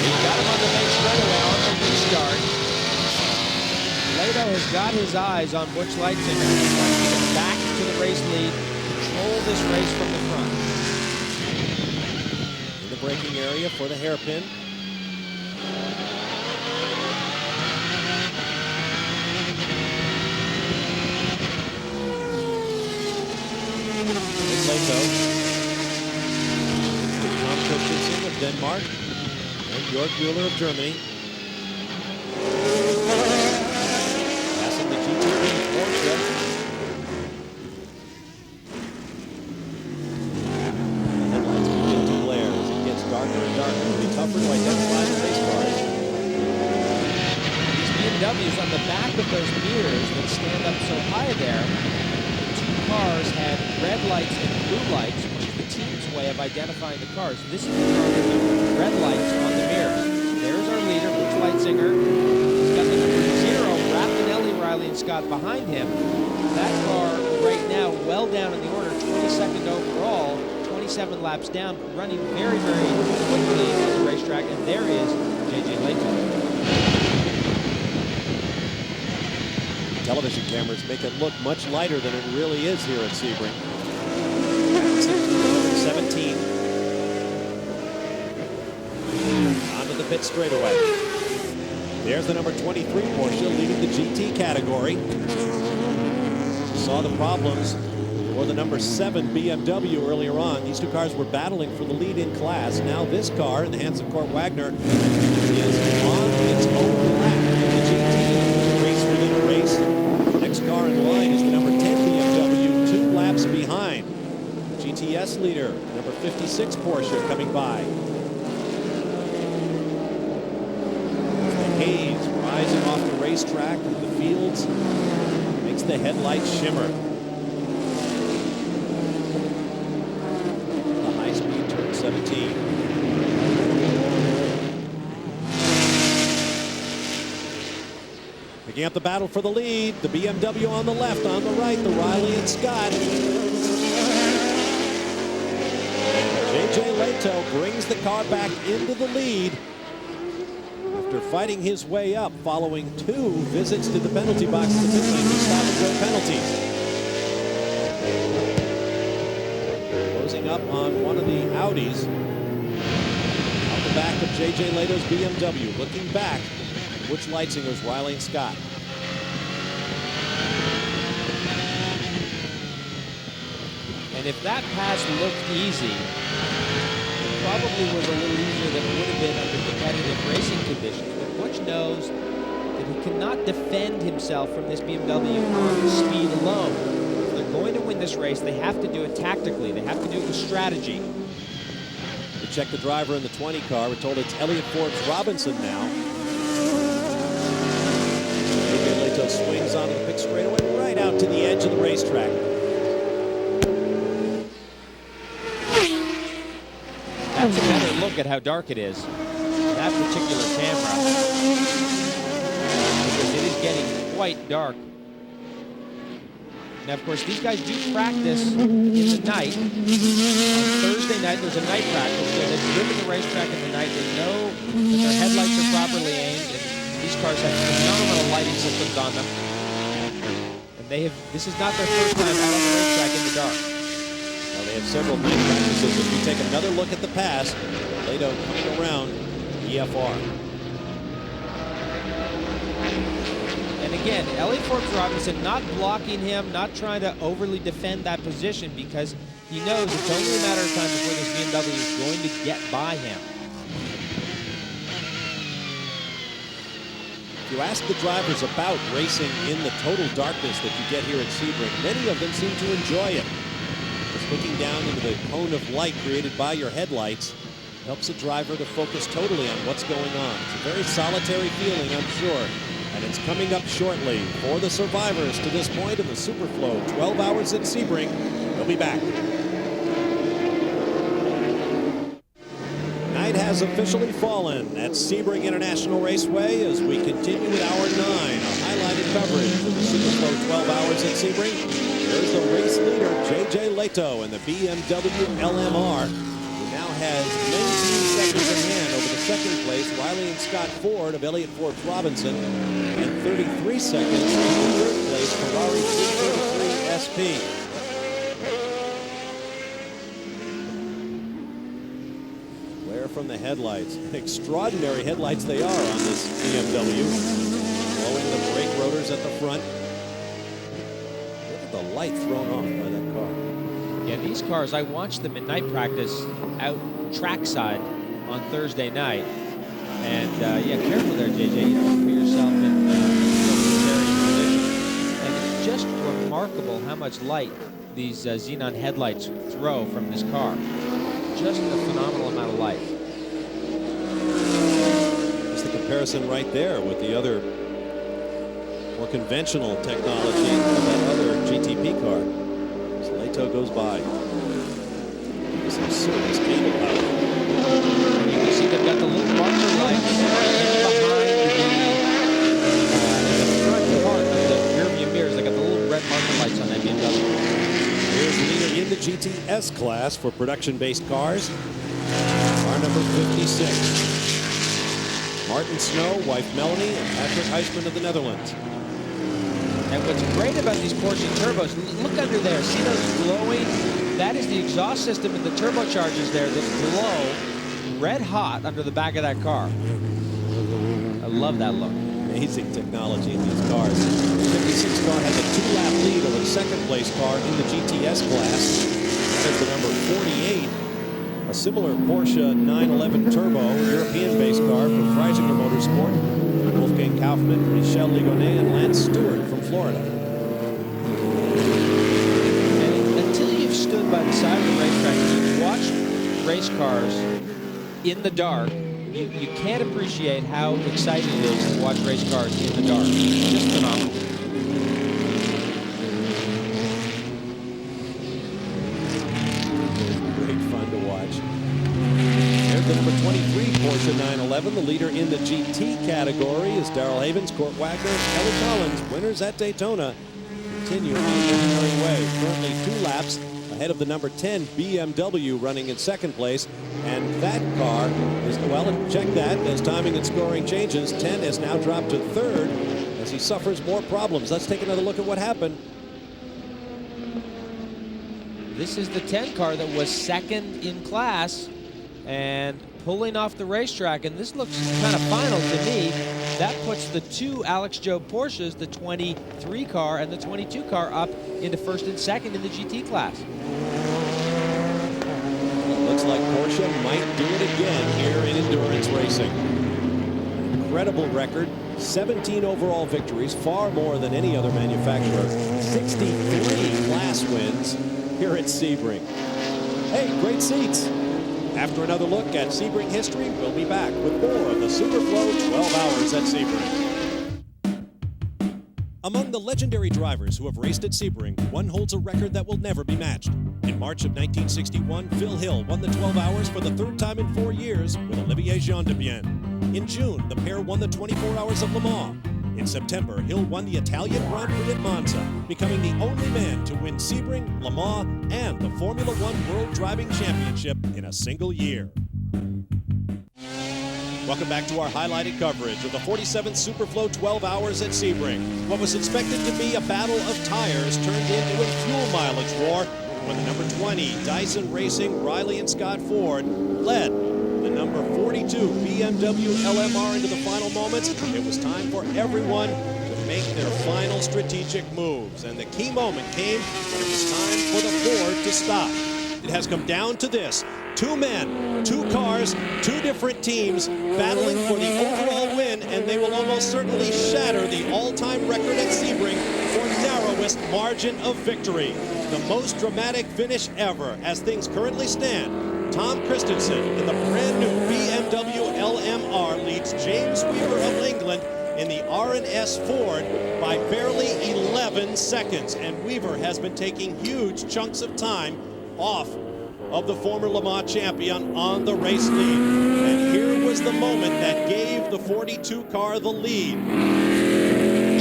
He got him on the main straightaway on the restart. Leto has got his eyes on Butch Leitzinger. He wants to get back to the race lead, control this race from the front. In the braking area for the hairpin. Leto. Tom Kristensen of Denmark and Jörg Müller of Germany. BMWs on the back of those mirrors that stand up so high there, the two cars had red lights and blue lights, which is the team's way of identifying the cars. This is the car with the red lights on the mirrors. There's our leader, Butch Leitzinger. He's got the number 0, Raffinelli, Riley, and Scott behind him. That car right now well down in the order, 22nd overall, 27 laps down, running very, very quickly at the racetrack, and there is J.J. Leto. Television cameras make it look much lighter than it really is here at Sebring. 17. Onto the pit straightaway. There's the number 23 Porsche leading the GT category. Saw the problems for the number 7 BMW earlier on. These two cars were battling for the lead in class. Now this car in the hands of Kurt Wagner is on its own lap in the GT. Race within a race. The next car in line is the number 10 BMW, 2 laps behind. GTS leader, number 56 Porsche coming by. The haze rising off the racetrack in the fields makes the headlights shimmer. The high-speed turn 17. Picking up the battle for the lead, the BMW on the left, on the right, the Riley and Scott. J.J. Leto brings the car back into the lead after fighting his way up following 2 visits to the penalty box at the pit lane to stop and go penalties. Closing up on one of the Audis out the back of J.J. Leto's BMW, looking back. Butch Leitzinger's Riley and Scott. And if that pass looked easy, it probably was a little easier than it would have been under competitive racing conditions. But Butch knows that he cannot defend himself from this BMW on speed alone. If they're going to win this race, they have to do it tactically. They have to do it with strategy. We check the driver in the 20 car. We're told it's Elliott Forbes Robinson now. Leto swings onto the pit straightaway right out to the edge of the racetrack. That's a better look at how dark it is. That particular camera. Because it is getting quite dark. Now, of course, these guys do practice in the night. On Thursday night, there's a night practice. So they've driven the racetrack in the night. They know that their headlights are properly aimed. And these cars have phenomenal lighting systems on them. And this is not their first time out on the racetrack in the dark. Well, they have several night practices. If we take another look at the pass, Leto coming around EFR. And again, Elliott Forbes Robinson not blocking him, not trying to overly defend that position because he knows it's only a matter of time before this BMW is going to get by him. If you ask the drivers about racing in the total darkness that you get here at Sebring, many of them seem to enjoy it. Just looking down into the cone of light created by your headlights helps a driver to focus totally on what's going on. It's a very solitary feeling, I'm sure. And it's coming up shortly for the survivors to this point in the Superflow 12 Hours at Sebring. We'll be back. Night has officially fallen at Sebring International Raceway as we continue with Hour 9, our highlighted coverage of the Superflow 12 Hours at Sebring. There's the race leader, J.J. Leto, and the BMW LMR, who now has 19 seconds in hand over the second place, Riley and Scott Ford of Elliott Forbes Robinson, and 33 seconds in the third place, Ferrari 333 SP. Glare from the headlights. Extraordinary headlights they are on this BMW. Blowing the brake rotors at the front. Look at the light thrown off by that car. Yeah, these cars, I watched them in night practice out trackside on Thursday night. And yeah, careful there, JJ. You don't put yourself in a very position. And it's just remarkable how much light these xenon headlights throw from this car. Just a phenomenal amount of light. Just the comparison right there with the other more conventional technology of that other GTP car. So Leto goes by. Some serious cable power. You can see they've got the little marker lights in the front part of the rear view mirrors. They got the little red marker lights on that BMW. Here's the leader in the GTS class for production-based cars. Car number 56. Martin Snow, wife Melanie, and Patrick Heisman of the Netherlands. And what's great about these Porsche turbos, look under there. See those glowing? That is the exhaust system and the turbochargers there that glow red hot under the back of that car. I love that look. Amazing technology in these cars. The 56 car has a 2-lap lead over the second-place car in the GTS class. That is the number 48. A similar Porsche 911 Turbo, European-based car from Freisinger Motorsport. Wolfgang Kaufmann, Michel Ligonnet, and Lance Stewart from Florida. And until you've stood by the side of the racetrack and you've watched race cars in the dark, you can't appreciate how exciting it is to watch race cars in the dark. It's just phenomenal. Great fun to watch. There's the number 23 Porsche 911. The leader in the GT category is Darrell Havens, Court Wagner, and Kelly Collins. Winners at Daytona continue on their merry way. Currently 2 laps ahead of the number 10 BMW running in second place. And that car is, well, check that. As timing and scoring changes, 10 has now dropped to third as he suffers more problems. Let's take another look at what happened. This is the 10 car that was second in class and pulling off the racetrack, and this looks kind of final to me. That puts the 2 Alex Job Porsches, the 23 car and the 22 car, up into first and second in the GT class. It looks like Porsche might do it again here in endurance racing. Incredible record. 17 overall victories, far more than any other manufacturer. 63 class wins here at Sebring. Hey, great seats. After another look at Sebring history, we'll be back with more of the Superflow 12 Hours at Sebring. Among the legendary drivers who have raced at Sebring, one holds a record that will never be matched. In March of 1961, Phil Hill won the 12 Hours for the third time in 4 years with Olivier Gendebien. In June, the pair won the 24 Hours of Le Mans. In September, Hill won the Italian Grand Prix at Monza, becoming the only man to win Sebring, Le Mans, and the Formula One World Driving Championship in a single year. Welcome back to our highlighted coverage of the 47th Superflow 12 Hours at Sebring. What was expected to be a battle of tires turned into a fuel mileage war when the number 20 Dyson Racing Riley and Scott Ford led the number 42 BMW LMR into the final moments. It was time for everyone to make their final strategic moves, and the key moment came when it was time for the Ford to stop. It has come down to this: 2 men, 2 cars, 2 different teams battling for the overall win, and they will almost certainly shatter the all-time record at Sebring for narrowest margin of victory. The most dramatic finish ever. As things currently stand, Tom Kristensen in the brand new BMW LMR leads James Weaver of England in the R&S Ford by barely 11 seconds, and Weaver has been taking huge chunks of time off of the former Le Mans champion on the race lead. And here was the moment that gave the 42 car the lead.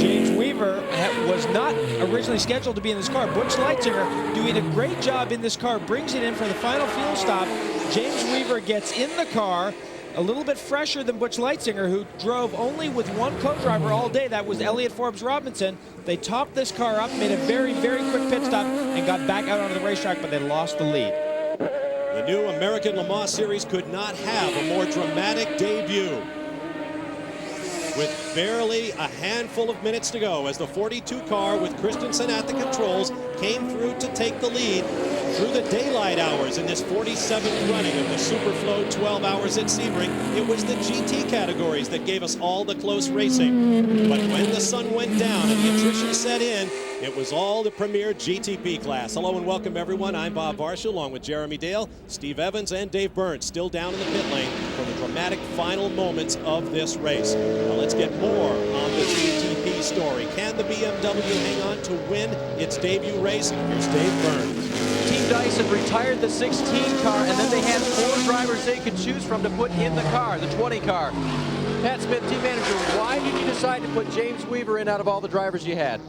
James Weaver was not originally scheduled to be in this car. Butch Leitzinger doing a great job in this car, brings it in for the final fuel stop. James Weaver gets in the car, a little bit fresher than Butch Leitzinger, who drove only with one co-driver all day. That was Elliott Forbes Robinson. They topped this car up, made a very, very quick pit stop, and got back out onto the racetrack, but they lost the lead. The new American Le Mans Series could not have a more dramatic debut. With barely a handful of minutes to go, as the 42 car with Kristensen at the controls came through to take the lead through the daylight hours in this 47th running of the Superflow 12 Hours at Sebring. It was the GT categories that gave us all the close racing. But when the sun went down and the attrition set in, it was all the premier GTP class. Hello and welcome, everyone. I'm Bob Varsha, along with Jeremy Dale, Steve Evans, and Dave Burns, still down in the pit lane for the dramatic final moments of this race. Now let's get more on the GTP story. Can the BMW hang on to win its debut race? Here's Dave Burns. Team Dyson retired the 16 car, and then they had 4 drivers they could choose from to put in the car, the 20 car. Pat Smith, team manager, why did you decide to put James Weaver in out of all the drivers you had?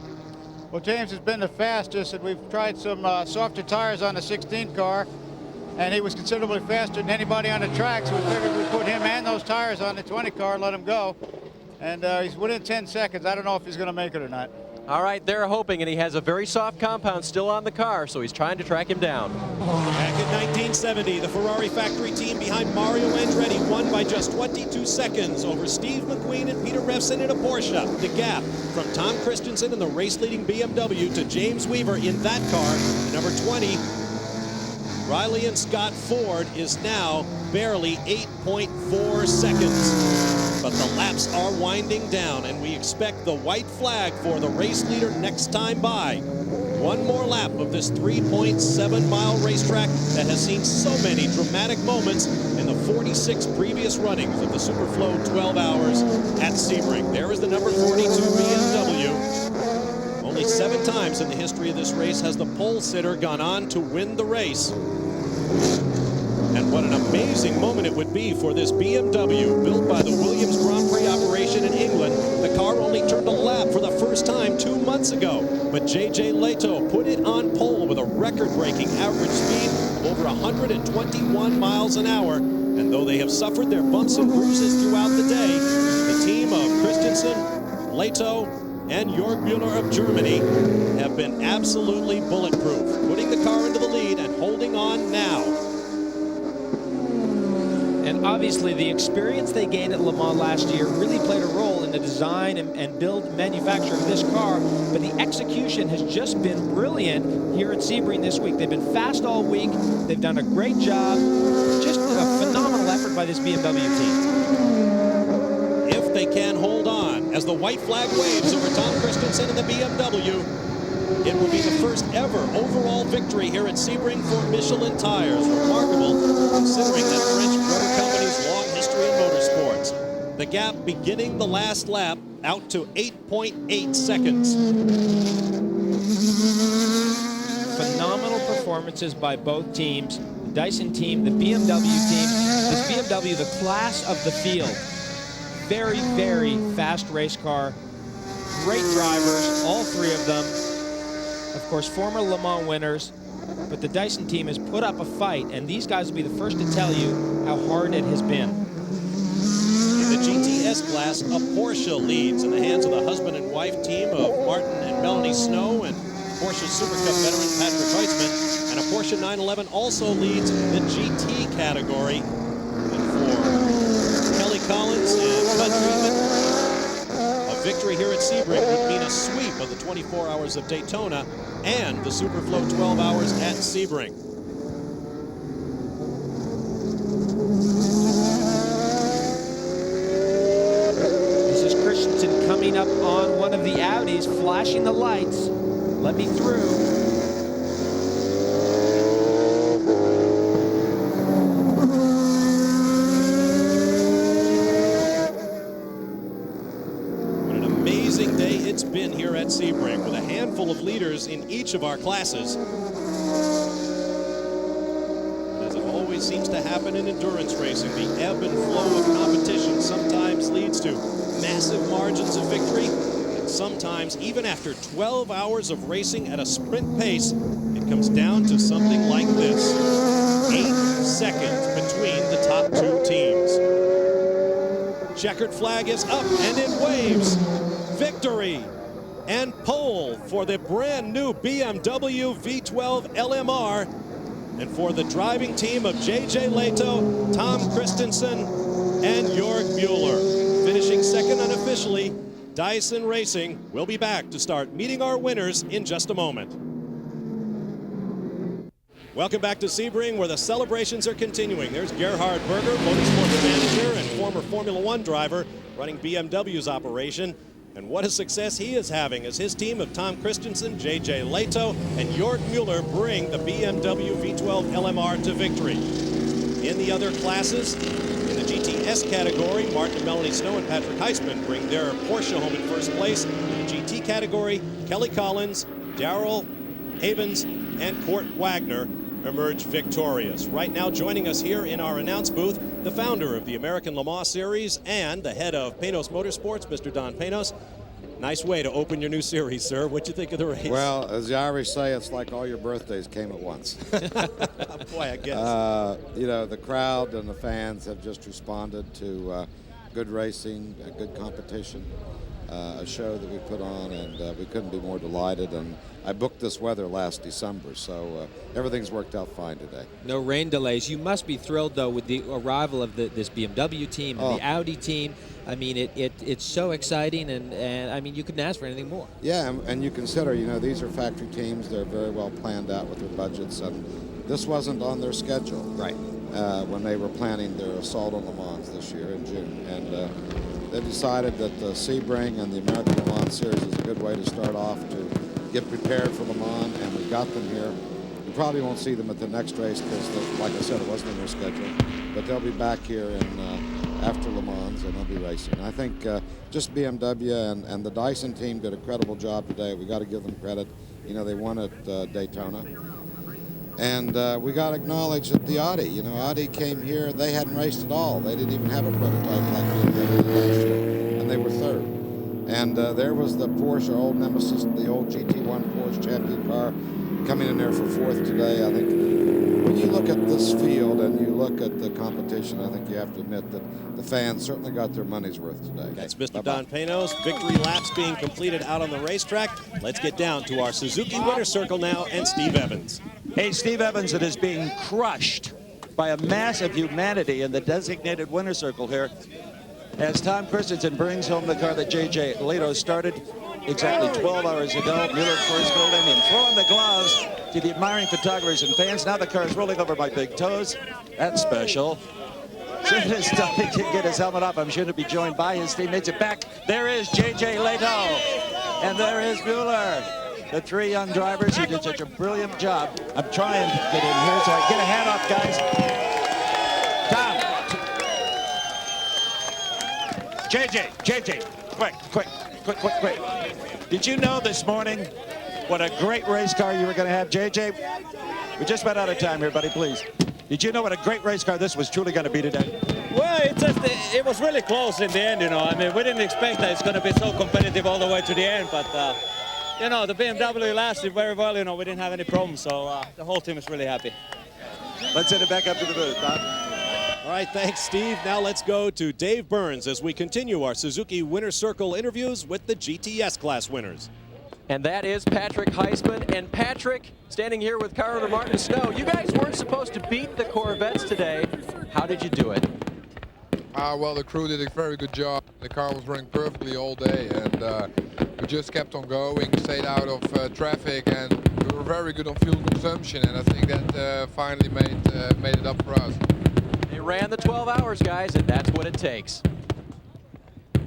Well, James has been the fastest, and we've tried some softer tires on the 16 car, and he was considerably faster than anybody on the track, so we figured we'd put him and those tires on the 20 car and let him go. And he's within 10 seconds. I don't know if he's going to make it or not. All right, they're hoping, and he has a very soft compound still on the car, so he's trying to track him down. Back in 1970, the Ferrari factory team behind Mario Andretti won by just 22 seconds over Steve McQueen and Peter Revson in a Porsche. The gap from Tom Kristensen in the race-leading BMW to James Weaver in that car, number 20, Riley and Scott Ford, is now barely 8.4 seconds. But the laps are winding down, and we expect the white flag for the race leader next time by. One more lap of this 3.7-mile racetrack that has seen so many dramatic moments in the 46 previous runnings of the Superflow 12 Hours at Sebring. There is the number 42 BMW. Only 7 times in the history of this race has the pole sitter gone on to win the race. And what an amazing moment it would be for this BMW, built by the Williams Grand Prix operation in England. The car only turned a lap for the first time 2 months ago, but J.J. Leto put it on pole with a record-breaking average speed of over 121 miles an hour. And though they have suffered their bumps and bruises throughout the day, the team of Kristensen, Leto, and Jörg Müller of Germany have been absolutely bulletproof, putting the car into the lead and holding on now. And obviously the experience they gained at Le Mans last year really played a role in the design and build manufacture of this car, but the execution has just been brilliant here at Sebring this week. They've been fast all week. They've done a great job. Just a phenomenal effort by this BMW team. If they can hold on as the white flag waves over Tom Kristensen and the BMW. It will be the first ever overall victory here at Sebring for Michelin tires. Remarkable considering that French rubber company's long history in motorsports. The gap beginning the last lap out to 8.8 seconds. Phenomenal performances by both teams. The Dyson team, the BMW team. This BMW, the class of the field. Very, very fast race car. Great drivers, all three of them. Of course, former Le Mans winners. But the Dyson team has put up a fight, and these guys will be the first to tell you how hard it has been. In the GTS class, a Porsche leads in the hands of the husband and wife team of Martin and Melanie Snow and Porsche Super Cup veteran Patrick Heisman. And a Porsche 911 also leads the GT category. And for Kelly Collins and Bud Friedman, a victory here at Sebring would mean a sweep of the 24 Hours of Daytona and the Superflow 12 Hours at Sebring. This is Kristensen coming up on one of the Audis, flashing the lights. Let me through. What an amazing day it's been here at Sebring with a handful of leaders in each of our classes. And as it always seems to happen in endurance racing, the ebb and flow of competition sometimes leads to massive margins of victory. Sometimes, even after 12 hours of racing at a sprint pace, it comes down to something like this. 8 seconds between the top two teams. Checkered flag is up and it waves. Victory and pole for the brand new BMW V12 LMR and for the driving team of J.J. Leto, Tom Kristensen, and Jörg Mueller. Finishing second unofficially, Dyson Racing will be back to start meeting our winners in just a moment. Welcome back to Sebring, where the celebrations are continuing. There's Gerhard Berger, motorsports manager and former Formula One driver, running BMW's operation. And what a success he is having as his team of Tom Kristensen, J.J. Leto, and Jörg Mueller bring the BMW V12 LMR to victory. In the other classes, in the GTS category, Martin and Melanie Snow and Patrick Heisman bring their Porsche home in first place. In the GT category, Kelly Collins, Darrell Havens, and Court Wagner emerge victorious. Right now, joining us here in our announce booth, the founder of the American Le Mans Series and the head of Panos Motorsports, Mr. Don Panos. Nice way to open your new series, sir. What'd you think of the race? Well, as the Irish say, it's like all your birthdays came at once. Boy, I guess. You know, the crowd and the fans have just responded to good racing, good competition, a show that we put on, and we couldn't be more delighted. And I booked this weather last December, so everything's worked out fine today. No rain delays. You must be thrilled, though, with the arrival of this BMW team and the Audi team. I mean, it's so exciting, and I mean, you couldn't ask for anything more. Yeah, and you consider, you know, these are factory teams. They're very well planned out with their budgets, and this wasn't on their schedule. Right. When they were planning their assault on Le Mans this year in June. And they decided that the Sebring and the American Le Mans Series is a good way to start off to get prepared for Le Mans, and we got them here. You probably won't see them at the next race because, like I said, it wasn't in their schedule. But they'll be back here after Le Mans, and they'll be racing. I think just BMW and the Dyson team did a credible job today. We got to give them credit. You know, they won at Daytona. And we got to acknowledge that the Audi, you know, Audi came here, they hadn't raced at all. They didn't even have a prototype like BMW last year, and they were third. And there was the Porsche, old nemesis, the old GT1 Porsche champion car, coming in there for fourth today. I think when you look at this field and you look at the competition, I think you have to admit that the fans certainly got their money's worth today. That's Mr. Don Panos. Victory laps being completed out on the racetrack. Let's get down to our Suzuki winner's circle now and Steve Evans. Hey, Steve Evans, it is being crushed by a mass of humanity in the designated winner's circle here as Tom Kristensen brings home the car that J.J. Leto started exactly 12 hours ago. Mueller first filled in and throwing the gloves to the admiring photographers and fans. Now the car is rolling over by big toes. That's special. He can get his helmet off. I'm sure to be joined by his teammates. Back there is J.J. Leto, and there is Mueller. The three young drivers who did such a brilliant job. I'm trying to get in here so I get a hand off, guys. Tom. JJ, quick. Did you know this morning what a great race car you were going to have, JJ? We're just about out of time here, buddy, please. Did you know what a great race car this was truly going to be today? Well, it was really close in the end, you know. I mean, we didn't expect that it's going to be so competitive all the way to the end, but, you know, the BMW lasted very well, you know. We didn't have any problems, so the whole team is really happy. Let's send it back up to the booth, Bob. All right, thanks, Steve. Now let's go to Dave Burns as we continue our Suzuki Winner's Circle interviews with the GTS class winners. And that is Patrick Heisman. And Patrick, standing here with car owner Martin Snow, you guys weren't supposed to beat the Corvettes today. How did you do it? Well, the crew did a very good job. The car was running perfectly all day, and we just kept on going, stayed out of traffic, and we were very good on fuel consumption, and I think that finally made it up for us. They ran the 12 hours, guys, and that's what it takes.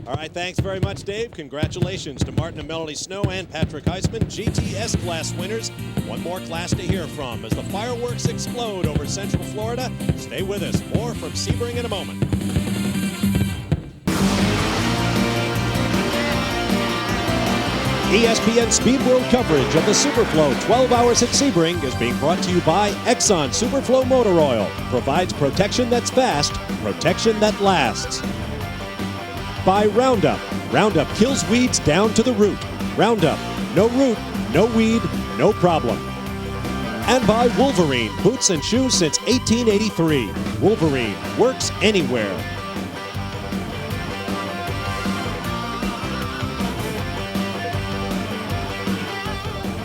All right, thanks very much, Dave. Congratulations to Martin and Melody Snow and Patrick Heisman, GTS class winners. One more class to hear from as the fireworks explode over Central Florida. Stay with us. More from Sebring in a moment. ESPN Speed World coverage of the Superflow 12 Hours at Sebring is being brought to you by Exxon Superflow Motor Oil. Provides protection that's fast, protection that lasts. By Roundup. Roundup kills weeds down to the root. Roundup. No root, no weed, no problem. And by Wolverine. Boots and shoes since 1883. Wolverine works anywhere.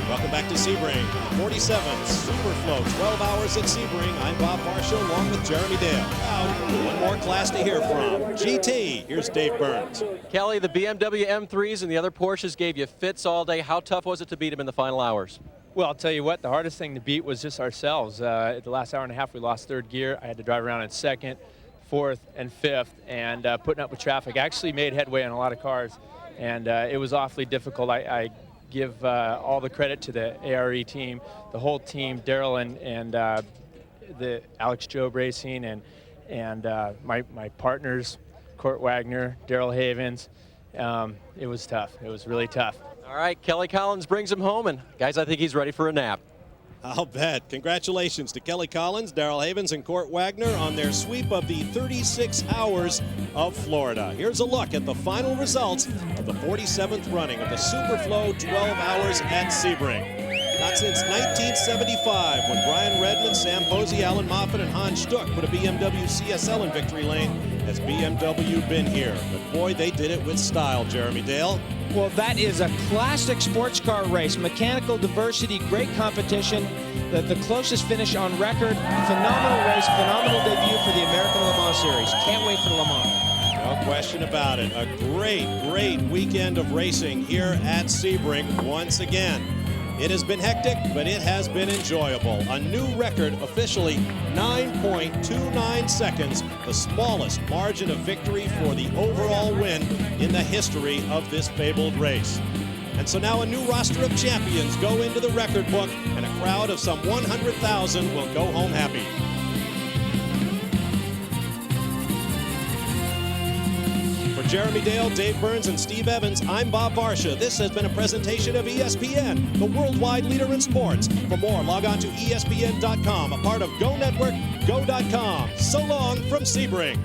Welcome back to Sebring. 47th Superflow 12 Hours at Sebring. I'm Bob Marshall along with Jeremy Dale. Now, one more class to hear from. GT, here's Dave Burns. Kelly, the BMW M3s and the other Porsches gave you fits all day. How tough was it to beat them in the final hours? Well, I'll tell you what, the hardest thing to beat was just ourselves. The last hour and a half, we lost third gear. I had to drive around in second, fourth, and fifth, and putting up with traffic. I actually made headway on a lot of cars, and it was awfully difficult. I give all the credit to the ARE team, the whole team, Daryl and the Alex Jobe Racing, and my partners, Court Wagner, Daryl Havens. It was tough. It was really tough. All right, Kelly Collins brings him home, and guys, I think he's ready for a nap. I'll bet. Congratulations to Kelly Collins, Daryl Havens, and Court Wagner on their sweep of the 36 Hours of Florida. Here's a look at the final results of the 47th running of the Superflow 12 Hours at Sebring. Not since 1975, when Brian Redmond, Sam Posey, Alan Moffat, and Hans Stuck put a BMW CSL in victory lane, has BMW been here. But boy, they did it with style, Jeremy Dale. Well, that is a classic sports car race. Mechanical diversity, great competition. The closest finish on record. Phenomenal race, phenomenal debut for the American Le Mans Series. Can't wait for Le Mans. No question about it. A great weekend of racing here at Sebring once again. It has been hectic, but it has been enjoyable. A new record, officially 9.29 seconds, the smallest margin of victory for the overall win in the history of this fabled race. And so now a new roster of champions go into the record book, and a crowd of some 100,000 will go home happy. Jeremy Dale, Dave Burns, and Steve Evans, I'm Bob Varsha. This has been a presentation of ESPN, the worldwide leader in sports. For more, log on to ESPN.com, a part of Go Network, Go.com. So long from Sebring.